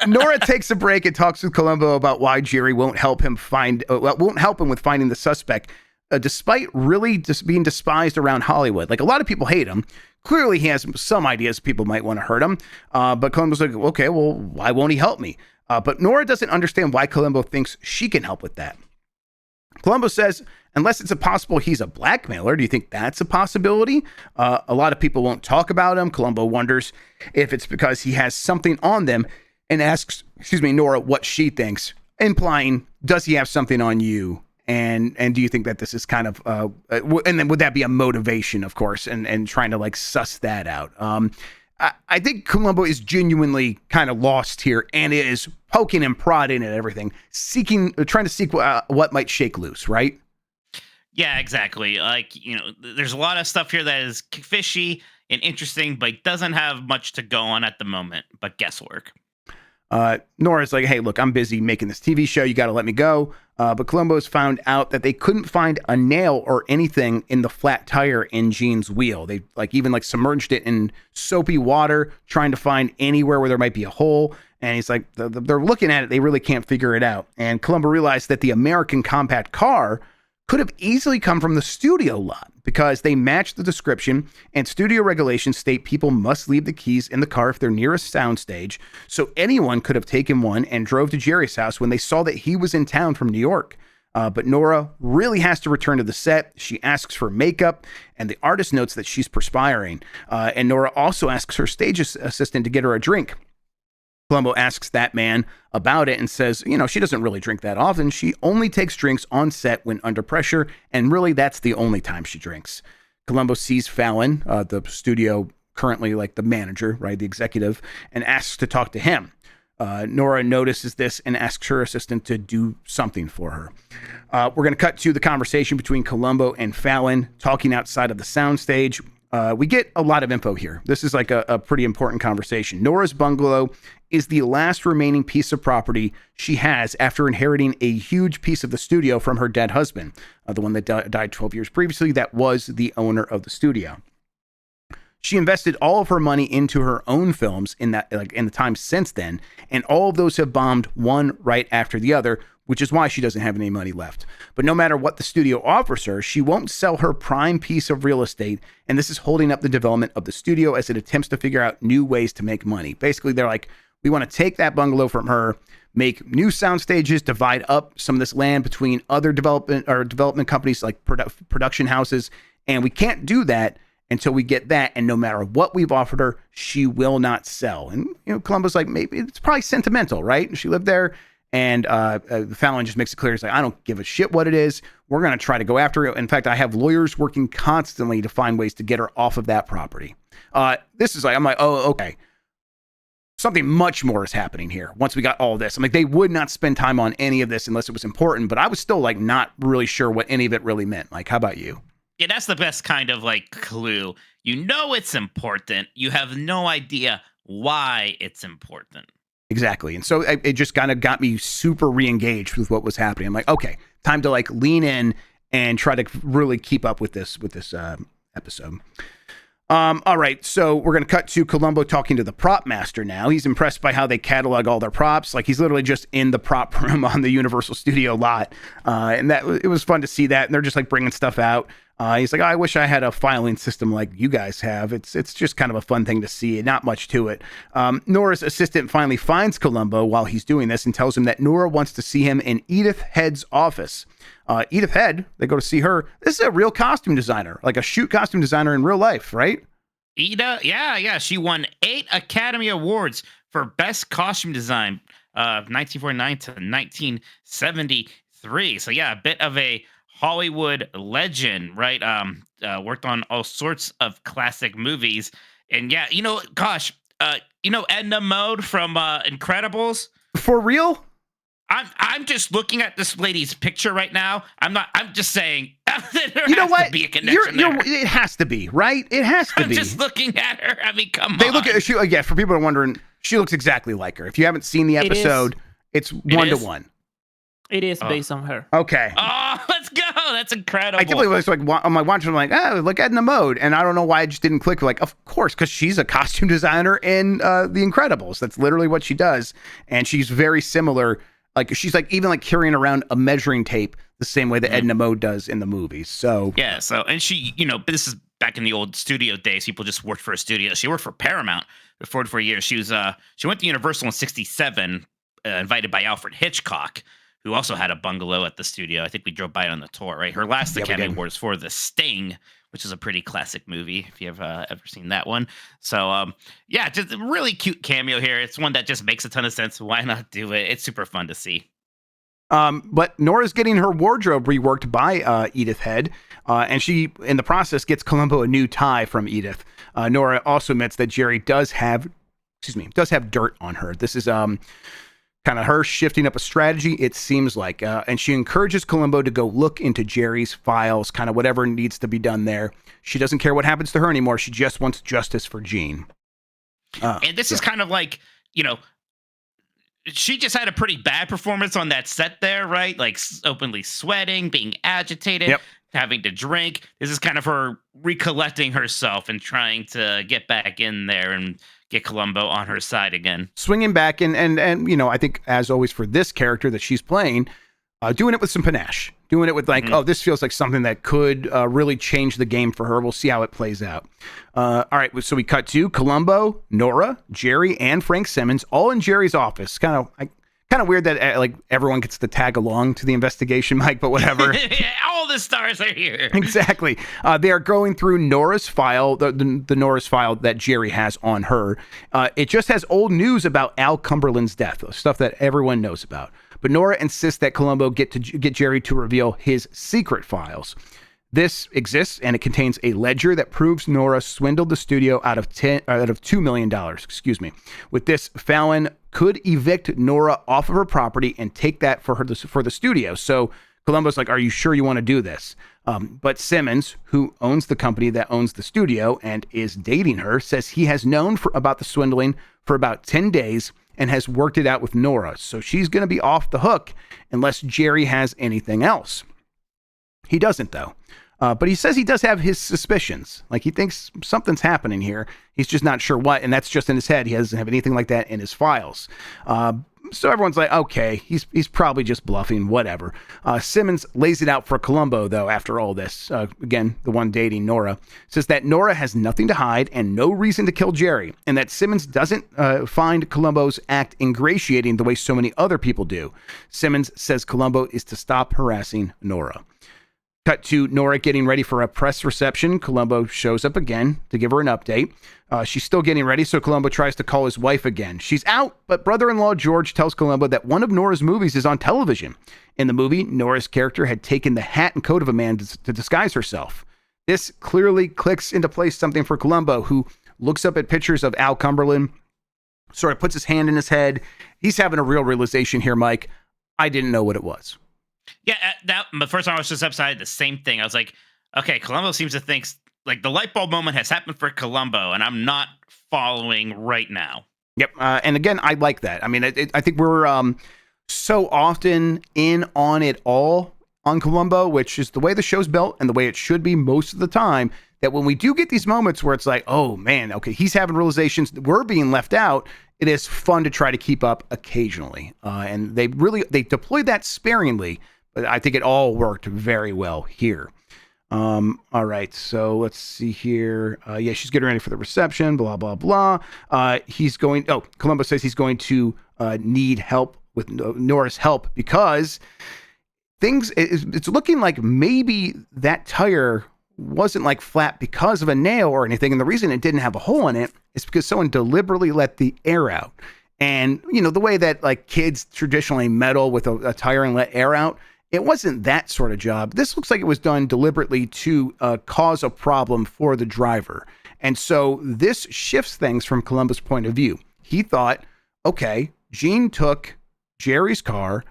A: Nora takes a break and talks with Columbo about why Jerry won't help him with finding the suspect, despite really just being despised around Hollywood. Like, a lot of people hate him. Clearly, he has some ideas people might want to hurt him. But Columbo's like, okay, well, why won't he help me? But Nora doesn't understand why Columbo thinks she can help with that. Columbo says, unless it's possible he's a blackmailer, do you think that's a possibility? A lot of people won't talk about him. Columbo wonders if it's because he has something on them and asks, Nora what she thinks, implying, does he have something on you? And do you think that this is kind of, and then would that be a motivation, of course, and trying to like suss that out? I think Columbo is genuinely kind of lost here and is poking and prodding at everything, trying to seek what might shake loose, right?
B: Yeah, exactly. Like, there's a lot of stuff here that is fishy and interesting, but doesn't have much to go on at the moment, but guesswork.
A: Nora's like, hey, look, I'm busy making this TV show. You got to let me go. But Columbo's found out that they couldn't find a nail or anything in the flat tire in Gene's wheel. They even submerged it in soapy water, trying to find anywhere where there might be a hole. And he's like, they're looking at it. They really can't figure it out. And Columbo realized that the American compact car could have easily come from the studio lot because they match the description, and studio regulations state people must leave the keys in the car if they're near a soundstage. So anyone could have taken one and drove to Jerry's house when they saw that he was in town from New York. But Nora really has to return to the set. She asks for makeup, and the artist notes that she's perspiring. And Nora also asks her stage assistant to get her a drink. Columbo asks that man about it and says, she doesn't really drink that often. She only takes drinks on set when under pressure, and really that's the only time she drinks. Columbo sees Fallon, the studio currently like the manager, right, the executive, and asks to talk to him. Nora notices this and asks her assistant to do something for her. We're going to cut to the conversation between Columbo and Fallon talking outside of the soundstage. We get a lot of info here. This is like a pretty important conversation. Nora's bungalow is the last remaining piece of property she has after inheriting a huge piece of the studio from her dead husband, the one that died 12 years previously, that was the owner of the studio. She invested all of her money into her own films in the time since then, and all of those have bombed one right after the other, which is why she doesn't have any money left. But no matter what the studio offers her, she won't sell her prime piece of real estate, and this is holding up the development of the studio as it attempts to figure out new ways to make money. Basically, they're like, we want to take that bungalow from her, make new sound stages, divide up some of this land between other development companies like production houses, and we can't do that until we get that, and no matter what we've offered her, she will not sell. And Columbo's like, maybe it's probably sentimental, right? She lived there. And Fallon just makes it clear. He's like, I don't give a shit what it is. We're going to try to go after it. In fact, I have lawyers working constantly to find ways to get her off of that property. I'm like, oh, okay. Something much more is happening here once we got all this. I'm like, they would not spend time on any of this unless it was important. But I was still like not really sure what any of it really meant. Like, how about you?
B: Yeah, that's the best kind of like clue. It's important. You have no idea why it's important.
A: Exactly. And so it just kind of got me super re-engaged with what was happening. I'm like, okay, time to like lean in and try to really keep up with this episode. All right, so we're going to cut to Columbo talking to the prop master now. He's impressed by how they catalog all their props. Like, he's literally just in the prop room on the Universal Studio lot. And it was fun to see that. And they're just like bringing stuff out. He's like, oh, I wish I had a filing system like you guys have. It's just kind of a fun thing to see. Not much to it. Nora's assistant finally finds Columbo while he's doing this and tells him that Nora wants to see him in Edith Head's office. Edith Head, they go to see her. This is a real costume designer, like a shoot costume designer in real life, right?
B: Ida, yeah. She won 8 Academy Awards for Best Costume Design, 1949 to 1973. So yeah, a bit of a Hollywood legend, right? Worked on all sorts of classic movies, and yeah, Edna Mode from Incredibles.
A: For real?
B: I'm just looking at this lady's picture right now. I'm just saying.
A: You know what?
B: To be a connection there.
A: It has to be, right? It has to be.
B: I'm just looking at her. I mean, come on.
A: They look at she. Yeah, for people who are wondering, she looks exactly like her. If you haven't seen the episode, it's 1-to-1.
C: It is based on her.
A: Okay.
B: Oh, let's go. That's incredible.
A: I can't believe it's like on my watch. I'm like, look at Edna Mode, and I don't know why I just didn't click. Like, of course, because she's a costume designer in The Incredibles. That's literally what she does, and she's very similar. Like, she's like even like carrying around a measuring tape the same way that Edna Mode does in the movies. So
B: yeah. So, and she, this is back in the old studio days. People just worked for a studio. She worked for Paramount for 4 years. She went to Universal in '67, invited by Alfred Hitchcock, who also had a bungalow at the studio. I think we drove by it on the tour, right? Her last Academy Award is for The Sting, which is a pretty classic movie, if you've ever seen that one. So, yeah, just a really cute cameo here. It's one that just makes a ton of sense. Why not do it? It's super fun to see.
A: But Nora's getting her wardrobe reworked by Edith Head, and she, in the process, gets Columbo a new tie from Edith. Nora also admits that Jerry does have dirt on her. This is kind of her shifting up a strategy, it seems like. And she encourages Columbo to go look into Jerry's files, kind of whatever needs to be done there. She doesn't care what happens to her anymore. She just wants justice for Gene.
B: And this is kind of like, she just had a pretty bad performance on that set there, right? Like openly sweating, being agitated, having to drink. This is kind of her recollecting herself and trying to get back in there and get Columbo on her side again.
A: Swinging back and I think as always for this character that she's playing, doing it with some panache, doing it with like, oh, this feels like something that could really change the game for her. We'll see how it plays out. All right, so we cut to Columbo, Nora, Jerry, and Frank Simmons all in Jerry's office. Kind of weird that like everyone gets to tag along to the investigation, Mike, but whatever.
B: All the stars are here.
A: Exactly. They are going through Nora's file, the Nora's file that Jerry has on her. It just has old news about Al Cumberland's death, stuff that everyone knows about. But Nora insists that Columbo get Jerry to reveal his secret files. This exists, and it contains a ledger that proves Nora swindled the studio out of $2 million. With this, Fallon could evict Nora off of her property and take that for the studio. So Columbo's like, "Are you sure you want to do this?" But Simmons, who owns the company that owns the studio and is dating her, says he has known about the swindling for about 10 days and has worked it out with Nora. So she's going to be off the hook unless Jerry has anything else. He doesn't, though. But he says he does have his suspicions. Like, he thinks something's happening here. He's just not sure what, and that's just in his head. He doesn't have anything like that in his files. So everyone's like, okay, he's probably just bluffing, whatever. Simmons lays it out for Columbo, though, after all this. Again, the one dating Nora. Says that Nora has nothing to hide and no reason to kill Jerry, and that Simmons doesn't find Columbo's act ingratiating the way so many other people do. Simmons says Columbo is to stop harassing Nora. Cut to Nora getting ready for a press reception. Columbo shows up again to give her an update. She's still getting ready, so Columbo tries to call his wife again. She's out, but brother-in-law George tells Columbo that one of Nora's movies is on television. In the movie, Nora's character had taken the hat and coat of a man to disguise herself. This clearly clicks into place something for Columbo, who looks up at pictures of Al Cumberland, sort of puts his hand in his head. He's having a real realization here, Mike. I didn't know what it was.
B: Yeah, the first time I was just upside the same thing. I was like, okay, Columbo seems to think like the light bulb moment has happened for Columbo, and I'm not following right now.
A: Yep, and again, I like that. I mean, I think we're so often in on it all on Columbo, which is the way the show's built and the way it should be most of the time, that when we do get these moments where it's like, oh man, okay, he's having realizations, we're being left out, it is fun to try to keep up occasionally. And they deployed that sparingly, but I think it all worked very well here. All right, so let's see here. Yeah, she's getting ready for the reception, blah, blah, blah. Columbo says he's going to need help with Nora's help because it's looking like maybe that tire wasn't like flat because of a nail or anything. And the reason it didn't have a hole in it is because someone deliberately let the air out. And, the way that like kids traditionally meddle with a tire and let air out, it wasn't that sort of job. This looks like it was done deliberately to cause a problem for the driver. And so this shifts things from Columbo's point of view. He thought, okay, Gene took Jerry's car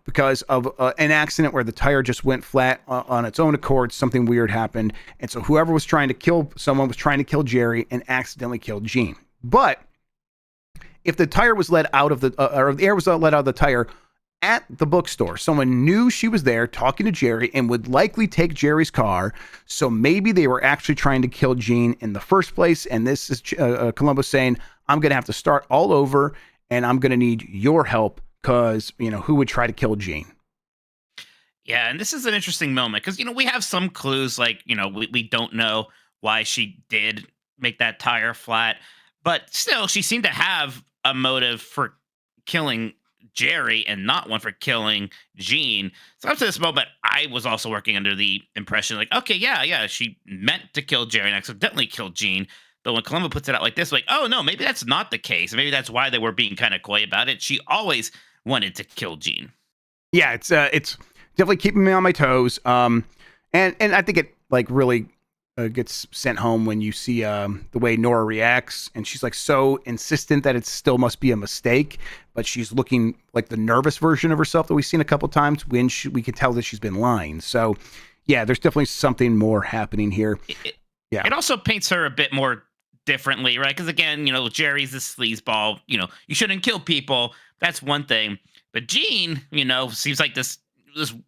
A: because of an accident where the tire just went flat on its own accord. Something weird happened. And so whoever was trying to kill someone was trying to kill Jerry and accidentally killed Gene. But if the tire was let out of or the air was let out of the tire at the bookstore, someone knew she was there talking to Jerry and would likely take Jerry's car. So maybe they were actually trying to kill Gene in the first place. And this is Columbo saying, I'm going to have to start all over and I'm going to need your help because, who would try to kill Gene?
B: Yeah, and this is an interesting moment because, we have some clues like, we don't know why she did make that tire flat, but still she seemed to have a motive for killing Jerry and not one for killing Gene. So up to this moment, I was also working under the impression like, okay, yeah, she meant to kill Jerry and accidentally killed Gene. But when Columbo puts it out like this, like, oh no, maybe that's not the case. Maybe that's why they were being kind of coy about it. She always wanted to kill Gene.
A: Yeah, it's definitely keeping me on my toes. And I think it like really gets sent home when you see the way Nora reacts, and she's like so insistent that it still must be a mistake, but she's looking like the nervous version of herself that we've seen a couple times when we can tell that she's been lying. So yeah, there's definitely something more happening here.
B: It also paints her a bit more differently, right? Because again, Jerry's this sleazeball. You shouldn't kill people. That's one thing. But Gene, seems like this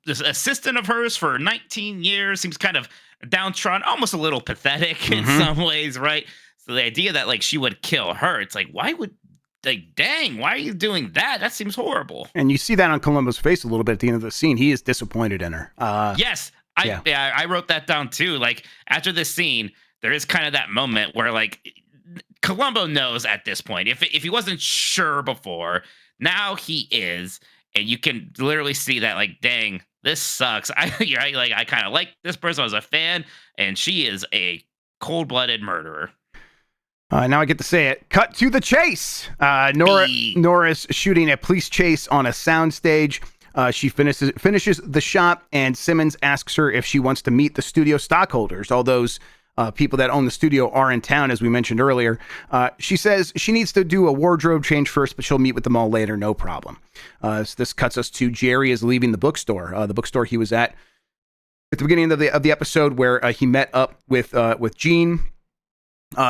B: assistant of hers for 19 years, seems kind of downtrodden, almost a little pathetic in some ways, right? So the idea that like she would kill her, it's like, why are you doing that? That seems horrible.
A: And you see that on Columbo's face a little bit at the end of the scene. He is disappointed in her.
B: Yes. I wrote that down too. Like after this scene, there is kind of that moment where like Columbo knows at this point, if he wasn't sure before, now he is, and you can literally see that like, dang, this sucks. I kind of like this person. I was a fan, and she is a cold-blooded murderer.
A: Now I get to say it. Cut to the chase. Nora's shooting a police chase on a soundstage. She finishes the shot, and Simmons asks her if she wants to meet the studio stockholders. All those people that own the studio are in town, as we mentioned earlier. She says she needs to do a wardrobe change first, but she'll meet with them all later, no problem. So this cuts us to Jerry is leaving the bookstore he was at the beginning of the episode, where he met up with Gene.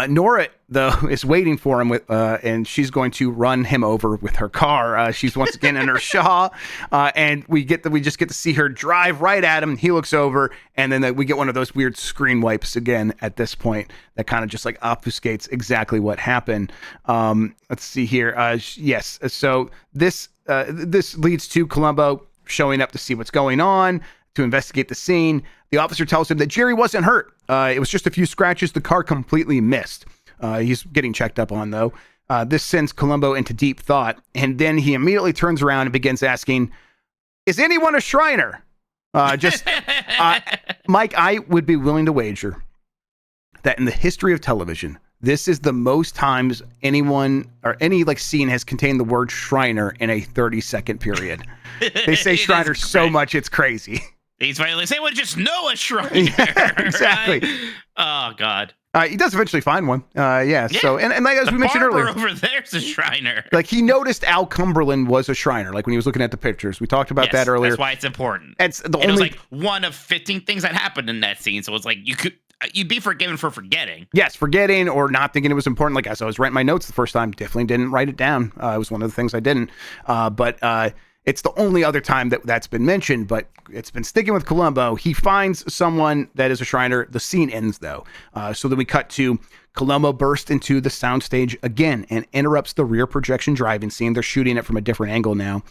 A: Nora, though, is waiting for him and she's going to run him over with her car. She's once again in her Shaw, and we just get to see her drive right at him. He looks over, and then we get one of those weird screen wipes again at this point that kind of just like obfuscates exactly what happened. Let's see here. Yes. So this leads to Columbo showing up to see what's going on, to investigate the scene. The officer tells him that Jerry wasn't hurt. It was just a few scratches the car completely missed. He's getting checked up on, though. This sends Columbo into deep thought, and then he immediately turns around and begins asking, is anyone a Shriner? Mike, I would be willing to wager that in the history of television, this is the most times anyone or any like scene has contained the word Shriner in a 30-second period. They say Shriner so much, it's crazy.
B: He's finally saying, well, just know a Shriner.
A: Yeah, exactly.
B: Right? Oh, God.
A: He does eventually find one. Yeah. So, and like, as we mentioned earlier,
B: over there's a Shriner.
A: Like, he noticed Al Cumberland was a Shriner, like when he was looking at the pictures. We talked about that earlier.
B: That's why it's important.
A: It
B: was like one of 15 things that happened in that scene. So it's like you'd be forgiven for forgetting.
A: Yes, forgetting or not thinking it was important. Like, as I was writing my notes the first time, definitely didn't write it down. It was one of the things I didn't. But It's the only other time that's been mentioned, but it's been sticking with Columbo. He finds someone that is a Shriner. The scene ends, though. So then we cut to Columbo burst into the soundstage again and interrupts the rear projection driving scene. They're shooting it from a different angle now.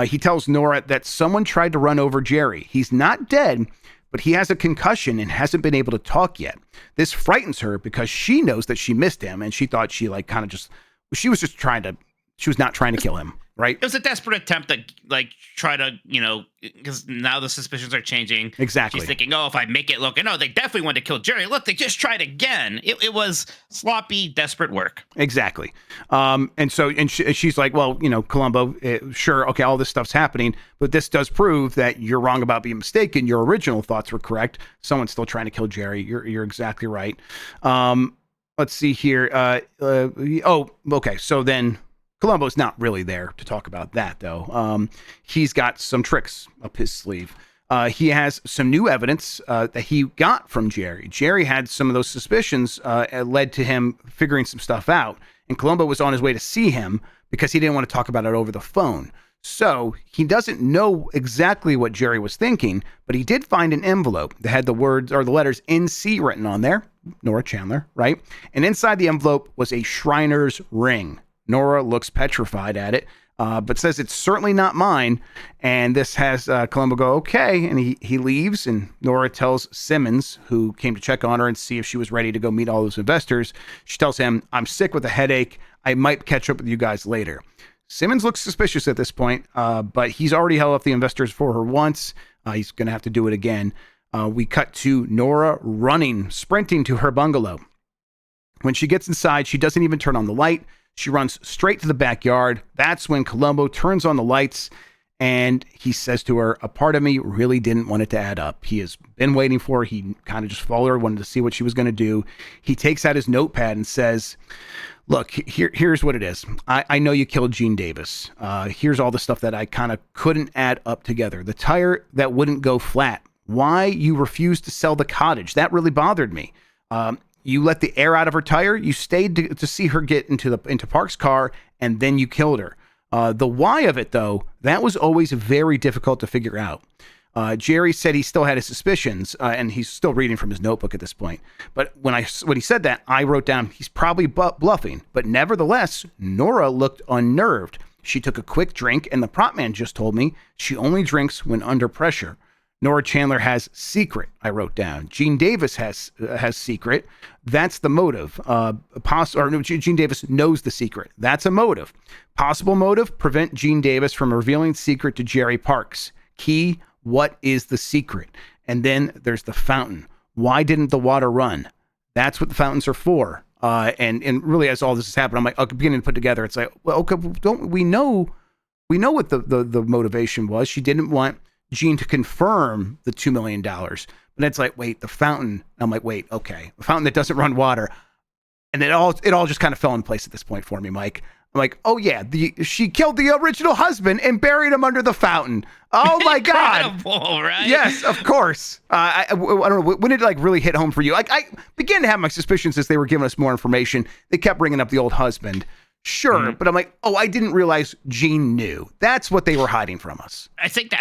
A: He tells Nora that someone tried to run over Jerry. He's not dead, but he has a concussion and hasn't been able to talk yet. This frightens her because she knows that she missed him, and she thought she she was not trying to kill him. Right.
B: It was a desperate attempt to try to, because now the suspicions are changing.
A: Exactly.
B: She's thinking, oh, if I make it look, no, they definitely wanted to kill Jerry. Look, they just tried again. It was sloppy, desperate work.
A: Exactly. She's like, well, Columbo, sure. Okay. All this stuff's happening, but this does prove that you're wrong about being mistaken. Your original thoughts were correct. Someone's still trying to kill Jerry. You're exactly right. Let's see here. Okay. So then Columbo's not really there to talk about that, though. He's got some tricks up his sleeve. He has some new evidence that he got from Jerry. Jerry had some of those suspicions led to him figuring some stuff out, and Columbo was on his way to see him because he didn't want to talk about it over the phone. So he doesn't know exactly what Jerry was thinking, but he did find an envelope that had the words or the letters NC written on there, Nora Chandler, right? And inside the envelope was a Shriner's ring. Nora looks petrified at it, but says it's certainly not mine. And this has Columbo go, okay. And he leaves, and Nora tells Simmons, who came to check on her and see if she was ready to go meet all those investors. She tells him, I'm sick with a headache. I might catch up with you guys later. Simmons looks suspicious at this point, but he's already held up the investors for her once. He's going to have to do it again. We cut to Nora sprinting to her bungalow. When she gets inside, she doesn't even turn on the light. She runs straight to the backyard. That's when Columbo turns on the lights, and he says to her, a part of me really didn't want it to add up. He has been waiting for her. He kind of just followed her, wanted to see what she was going to do. He takes out his notepad and says, look, here's what it is. I know you killed Gene Davis. Here's all the stuff that I kind of couldn't add up together. The tire that wouldn't go flat. Why you refused to sell the cottage. That really bothered me. You let the air out of her tire. You stayed to see her get into Park's car, and then you killed her. The why of it, though, that was always very difficult to figure out. Jerry said he still had his suspicions, and he's still reading from his notebook at this point. But when he said that, I wrote down he's probably bluffing. But nevertheless, Nora looked unnerved. She took a quick drink, and the prop man just told me she only drinks when under pressure. Nora Chandler has secret, I wrote down. Gene Davis has secret. That's the motive. Gene Davis knows the secret. That's a motive. Possible motive, prevent Gene Davis from revealing secret to Jerry Parks. Key, what is the secret? And then there's the fountain. Why didn't the water run? That's what the fountains are for. And really, as all this has happened, I'm beginning to put together. It's like, well, okay, we know what the motivation was. She didn't want Gene to confirm the $2 million. But it's like, wait, the fountain. I'm like, wait, okay. The fountain that doesn't run water. And it all just kind of fell in place at this point for me, Mike. I'm like, oh yeah, she killed the original husband and buried him under the fountain. Oh my God.
B: Incredible, right?
A: Yes, of course. I don't know. When did it really hit home for you? I began to have my suspicions as they were giving us more information. They kept bringing up the old husband. Sure, but I'm like, oh, I didn't realize Gene knew. That's what they were hiding from us.
B: I think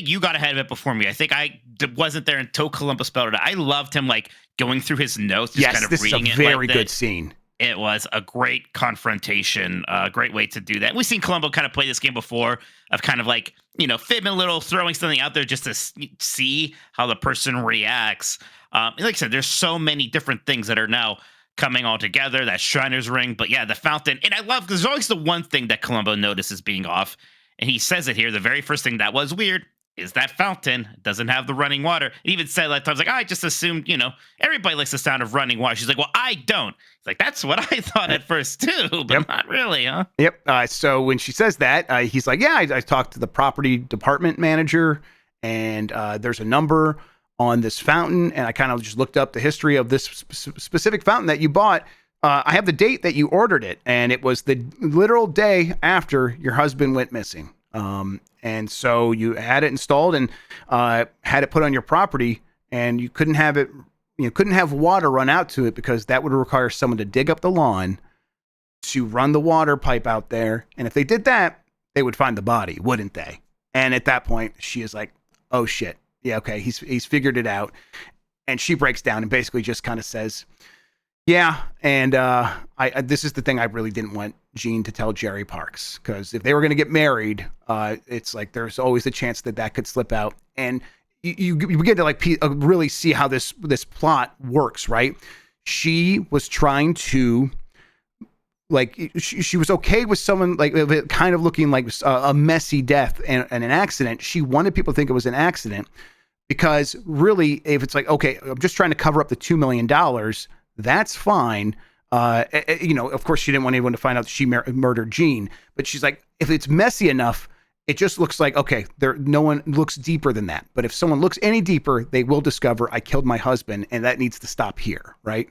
B: you got ahead of it before me. I think I wasn't there until Columbus spelled it out. I loved him going through his notes, just kind of reading it.
A: Yes, this is a very good scene.
B: It was a great confrontation, a great way to do that. We've seen Columbo kind of play this game before of kind of fibbing a little, throwing something out there just to see how the person reacts. Like I said, there's so many different things that are now coming all together, that Shriner's ring, but yeah, the fountain. And I love, because there's always the one thing that Columbo notices being off, and he says it here, the very first thing that was weird is that fountain doesn't have the running water. He even said at times, I just assumed, everybody likes the sound of running water. She's like, well, I don't. He's like, that's what I thought at first too, but not really, huh?
A: Yep. So when she says that, he's like, yeah, I talked to the property department manager, and there's a number on this fountain, and I kind of just looked up the history of this specific fountain that you bought. I have the date that you ordered it, and it was the literal day after your husband went missing. And so you had it installed and had it put on your property, and you couldn't have it, couldn't have water run out to it because that would require someone to dig up the lawn to run the water pipe out there. And if they did that, they would find the body, wouldn't they? And at that point, she is like, oh shit. Yeah, okay. He's figured it out. And she breaks down and basically just kind of says, yeah. And I this is the thing I really didn't want Gene to tell Jerry Parks, because if they were going to get married, it's like there's always a chance that could slip out. And you begin to like really see how this plot works, right? She was trying to, like, she was okay with someone like kind of looking like a messy death and an accident. She wanted people to think it was an accident, because really, if it's like, okay, I'm just trying to cover up the $2 million, that's fine. Of course, she didn't want anyone to find out that she murdered Gene, but she's like, if it's messy enough, it just looks like, okay, no one looks deeper than that. But if someone looks any deeper, they will discover I killed my husband, and that needs to stop here, right?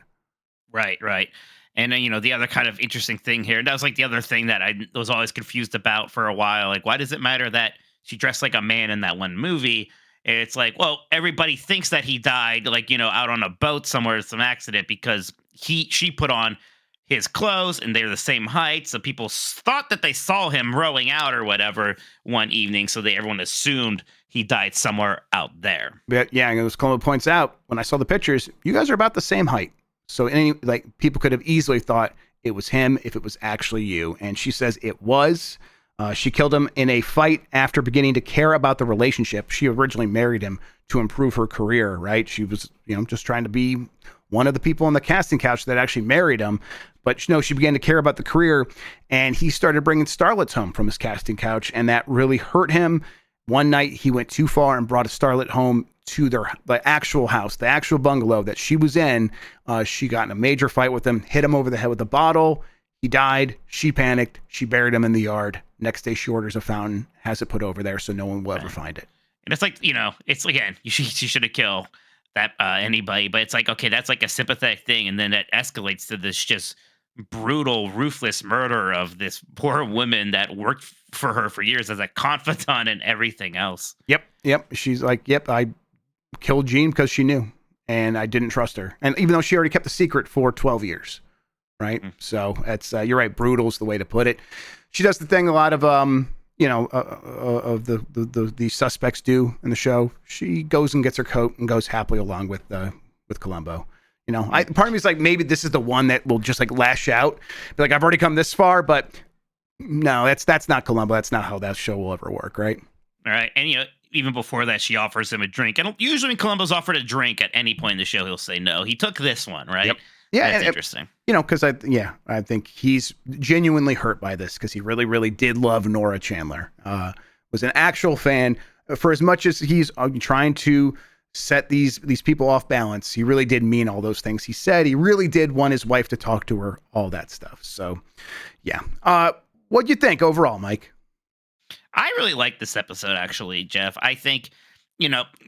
B: Right. And then, the other kind of interesting thing here, and that was like the other thing that I was always confused about for a while. Like, why does it matter that she dressed like a man in that one movie? And it's like, well, everybody thinks that he died, like, out on a boat somewhere, some accident, because she put on his clothes and they're the same height. So people thought that they saw him rowing out or whatever one evening. So everyone assumed he died somewhere out there.
A: But yeah, and as Columbo points out, when I saw the pictures, you guys are about the same height. So people could have easily thought it was him if it was actually you. And she says it was. She killed him in a fight after beginning to care about the relationship. She originally married him to improve her career, right? She was, just trying to be one of the people on the casting couch that actually married him. But she began to care about the career, and he started bringing starlets home from his casting couch, and that really hurt him. One night, he went too far and brought a starlet home to the actual house, the actual bungalow that she was in. She got in a major fight with him, hit him over the head with a bottle. He died. She panicked. She buried him in the yard. Next day, she orders a fountain, has it put over there so no one will ever find it.
B: And it's like, it's again, she should have killed that anybody, but it's like, okay, that's like a sympathetic thing, and then it escalates to this just brutal, ruthless murder of this poor woman that worked for her for years as a confidant and everything else.
A: Yep. She's like, yep, I killed Gene because she knew, and I didn't trust her. And even though she already kept the secret for 12 years, right? Mm-hmm. So that's, you're right, brutal is the way to put it. She does the thing a lot of, of the suspects do in the show. She goes and gets her coat and goes happily along with Columbo. Part of me is like, maybe this is the one that will just like lash out, be like, I've already come this far, but no, that's not Columbo. That's not how that show will ever work, right?
B: All right, and even before that, she offers him a drink. And usually when Columbo's offered a drink at any point in the show, he'll say no. He took this one, right?
A: Yep. Yeah,
B: that's interesting.
A: Because I think he's genuinely hurt by this, because he really, really did love Nora Chandler. Was an actual fan. For as much as he's trying to set these people off balance, he really did mean all those things he said. He really did want his wife to talk to her, all that stuff. So, yeah. What'd you think overall, Mike?
B: I really like this episode, actually, Jeff. I think,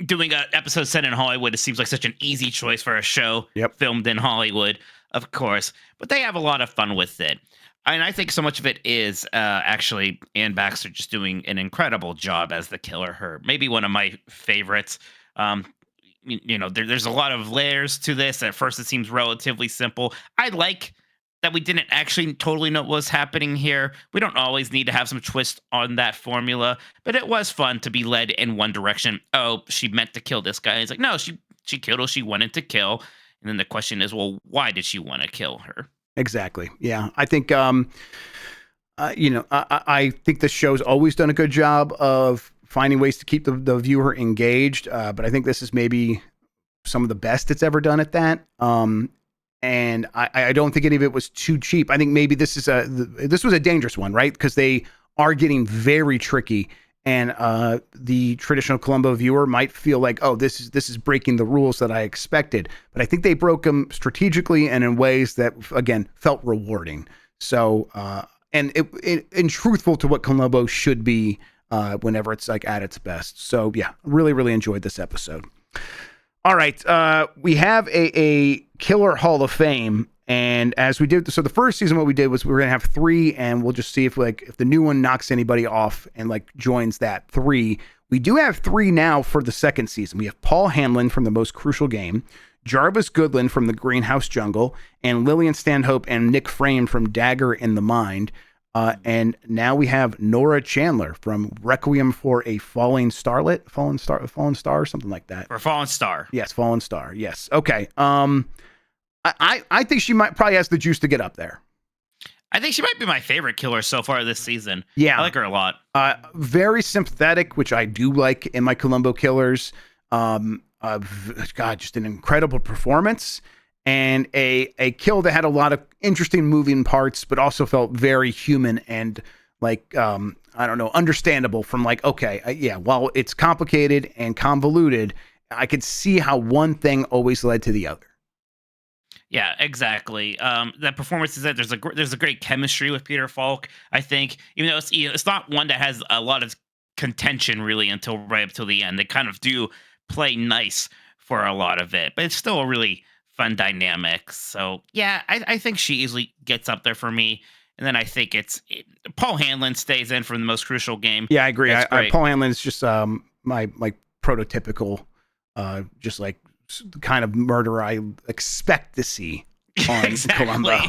B: doing an episode set in Hollywood, it seems like such an easy choice for a show filmed in Hollywood, of course. But they have a lot of fun with it. And I think so much of it is actually Ann Baxter just doing an incredible job as the killer. Her, maybe one of my favorites. There's a lot of layers to this. At first, it seems relatively simple. I like that we didn't actually totally know what was happening here. We don't always need to have some twist on that formula, but it was fun to be led in one direction. Oh, she meant to kill this guy. And it's like, no, she killed who she wanted to kill. And then the question is, well, why did she want to kill her?
A: Exactly. Yeah, I think I think the show's always done a good job of finding ways to keep the viewer engaged. But I think this is maybe some of the best it's ever done at that. And I don't think any of it was too cheap. I think maybe this was a dangerous one, right? Because they are getting very tricky, and the traditional Columbo viewer might feel like, oh, this is breaking the rules that I expected. But I think they broke them strategically and in ways that, again, felt rewarding. So, and truthful to what Columbo should be whenever it's like at its best. So yeah, really, really enjoyed this episode. All right, we have a Killer Hall of Fame, and as we did, so the first season, what we did was we were gonna have 3, and we'll just see if the new one knocks anybody off and joins that 3. We do have 3 now for the second season. We have Paul Hanlon from The Most Crucial Game, Jarvis Goodland from The Greenhouse Jungle, and Lillian Stanhope and Nick Frame from Dagger in the Mind. And now we have Nora Chandler from Requiem for a Falling Starlet, Fallen Star, something like that.
B: For Fallen Star.
A: Yes, Fallen Star. Yes. Okay. I think she might probably has the juice to get up there.
B: I think she might be my favorite killer so far this season.
A: Yeah.
B: I like her a lot.
A: Very sympathetic, which I do like in my Columbo killers. God, just an incredible performance. And a kill that had a lot of interesting moving parts, but also felt very human and like, I don't know, understandable from like, okay, while it's complicated and convoluted, I could see how one thing always led to the other.
B: Yeah, exactly. That performance is that there's a great chemistry with Peter Falk. I think, even though it's not one that has a lot of contention really until right up till the end. They kind of do play nice for a lot of it, but it's still a really fun dynamic. So yeah, I think she easily gets up there for me. And then I think Paul Hanlon stays in for the most crucial game.
A: Yeah, I agree. Paul Hanlon is just my prototypical, just like kind of murder I expect to see on
B: exactly.
A: Columbo.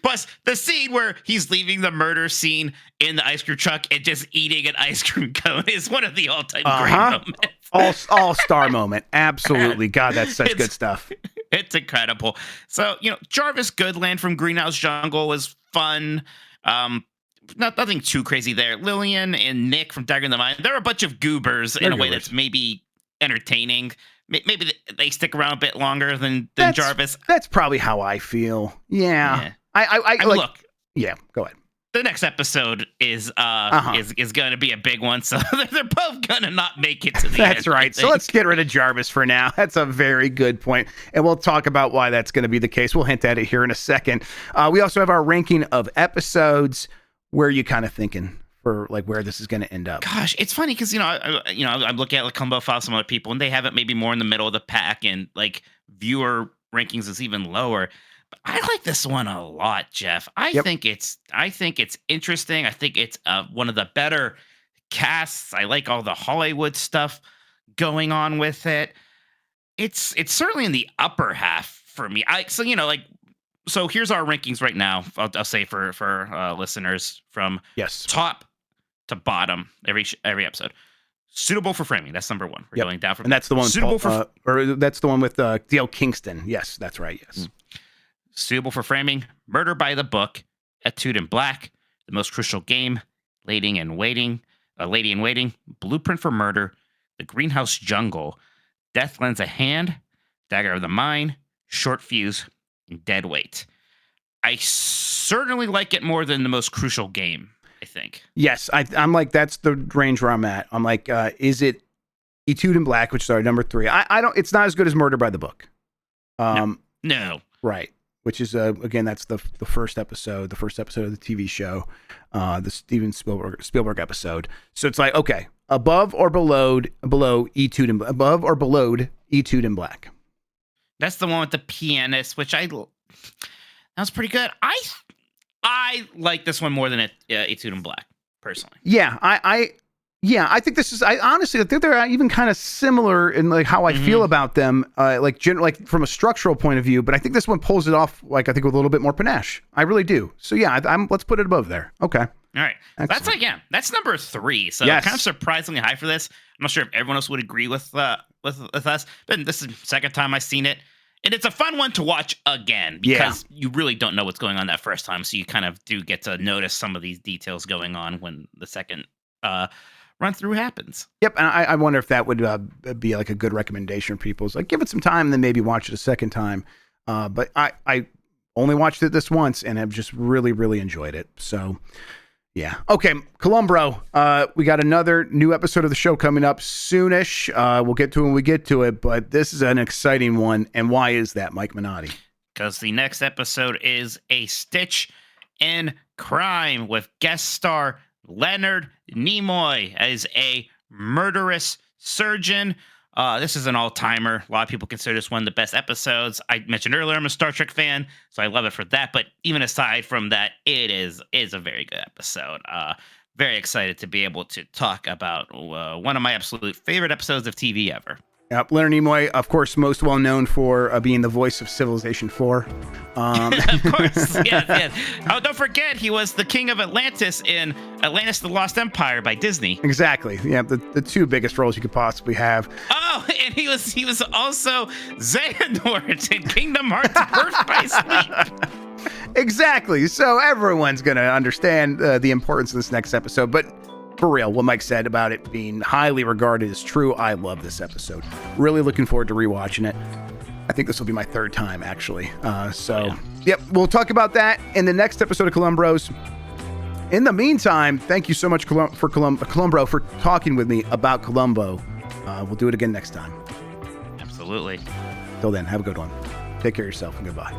B: Plus, the scene where he's leaving the murder scene in the ice cream truck and just eating an ice cream cone is one of the all-time great moments.
A: All-star moment. Absolutely. God, that's such good stuff.
B: It's incredible. So, Jarvis Goodland from Greenhouse Jungle was fun. Nothing too crazy there. Lillian and Nick from Dagger in the Mind. They're a bunch of goobers in a way that's maybe entertaining. Maybe they stick around a bit longer than Jarvis.
A: That's probably how I feel. Yeah. I like. Look. Yeah. Go ahead.
B: The next episode is going to be a big one, so they're both going to not make it to the end.
A: That's right. So let's get rid of Jarvis for now. That's a very good point, and we'll talk about why that's going to be the case. We'll hint at it here in a second. We also have our ranking of episodes. Where are you kind of thinking for like where this is going to end up?
B: Gosh, it's funny because I'm looking at like Columbo Files, some other people, and they have it maybe more in the middle of the pack, and like viewer rankings is even lower. I like this one a lot, Jeff. I think it's interesting. I think it's one of the better casts. I like all the Hollywood stuff going on with it. It's certainly in the upper half for me. So here's our rankings right now. I'll say for listeners from top to bottom every episode. Suitable for framing. That's number one. We're going down from,
A: and that's the one.
B: Suitable
A: that's the one with Dale Kingston. Yes, that's right. Yes.
B: Suitable for framing, Murder by the Book, Etude in Black, The Most Crucial Game, Lady in Waiting, Blueprint for Murder, The Greenhouse Jungle, Death Lends a Hand, Dagger of the Mind, Short Fuse, and Dead Weight. I certainly like it more than The Most Crucial Game, I think.
A: Yes, I'm like, that's the range where I'm at. I'm like, is it Etude in Black, which is our number 3? I don't, it's not as good as Murder by the Book.
B: No.
A: Right. Which is, again, that's the first episode of the TV show, the Steven Spielberg episode. So it's like, okay, above or below Etude in Black.
B: That's the one with the pianist, which that was pretty good. I like this one more than Etude in Black, personally.
A: Yeah, I think this is. I honestly think they're even kind of similar in like how I feel about them, like from a structural point of view. But I think this one pulls it off, like I think with a little bit more panache. I really do. So yeah, let's put it above there. Okay.
B: All right. Excellent. That's number 3. So kind of surprisingly high for this. I'm not sure if everyone else would agree with us, but this is the second time I've seen it. And it's a fun one to watch again because you really don't know what's going on that first time. So you kind of do get to notice some of these details going on when the second run through happens.
A: Yep. And I wonder if that would be like a good recommendation for people. It's like, give it some time and then maybe watch it a second time. But I only watched it this once and have just really, really enjoyed it. So yeah. Okay. Columbro, we got another new episode of the show coming up soonish. We'll get to it when we get to it, but this is an exciting one. And why is that, Mike Minotti?
B: Because the next episode is A Stitch in Crime with guest star Leonard Nimoy as a murderous surgeon. This is an all-timer. A lot of people consider this one of the best episodes. I mentioned earlier I'm a Star Trek fan, so I love it for that. But even aside from that, it is a very good episode. Very excited to be able to talk about one of my absolute favorite episodes of TV ever.
A: Leonard Nimoy, of course, most well known for being the voice of Civilization 4.
B: Of course, yes. Oh, don't forget, he was the king of Atlantis in Atlantis: The Lost Empire by Disney.
A: Exactly. Yeah, the two biggest roles you could possibly have.
B: Oh, and he was also Xehanort in Kingdom Hearts: Birth by Sleep.
A: Exactly. So everyone's going to understand the importance of this next episode. But for real, what Mike said about it being highly regarded is true. I love this episode. Really looking forward to rewatching it. I think this will be my third time, actually. Yep, we'll talk about that in the next episode of Columbros. In the meantime, thank you so much, Columbro, for talking with me about Columbo. We'll do it again next time.
B: Absolutely.
A: Till then, have a good one. Take care of yourself, and goodbye.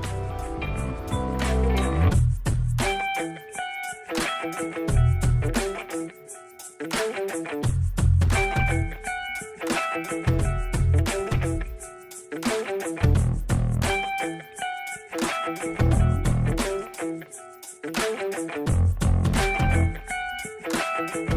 A: Thank you.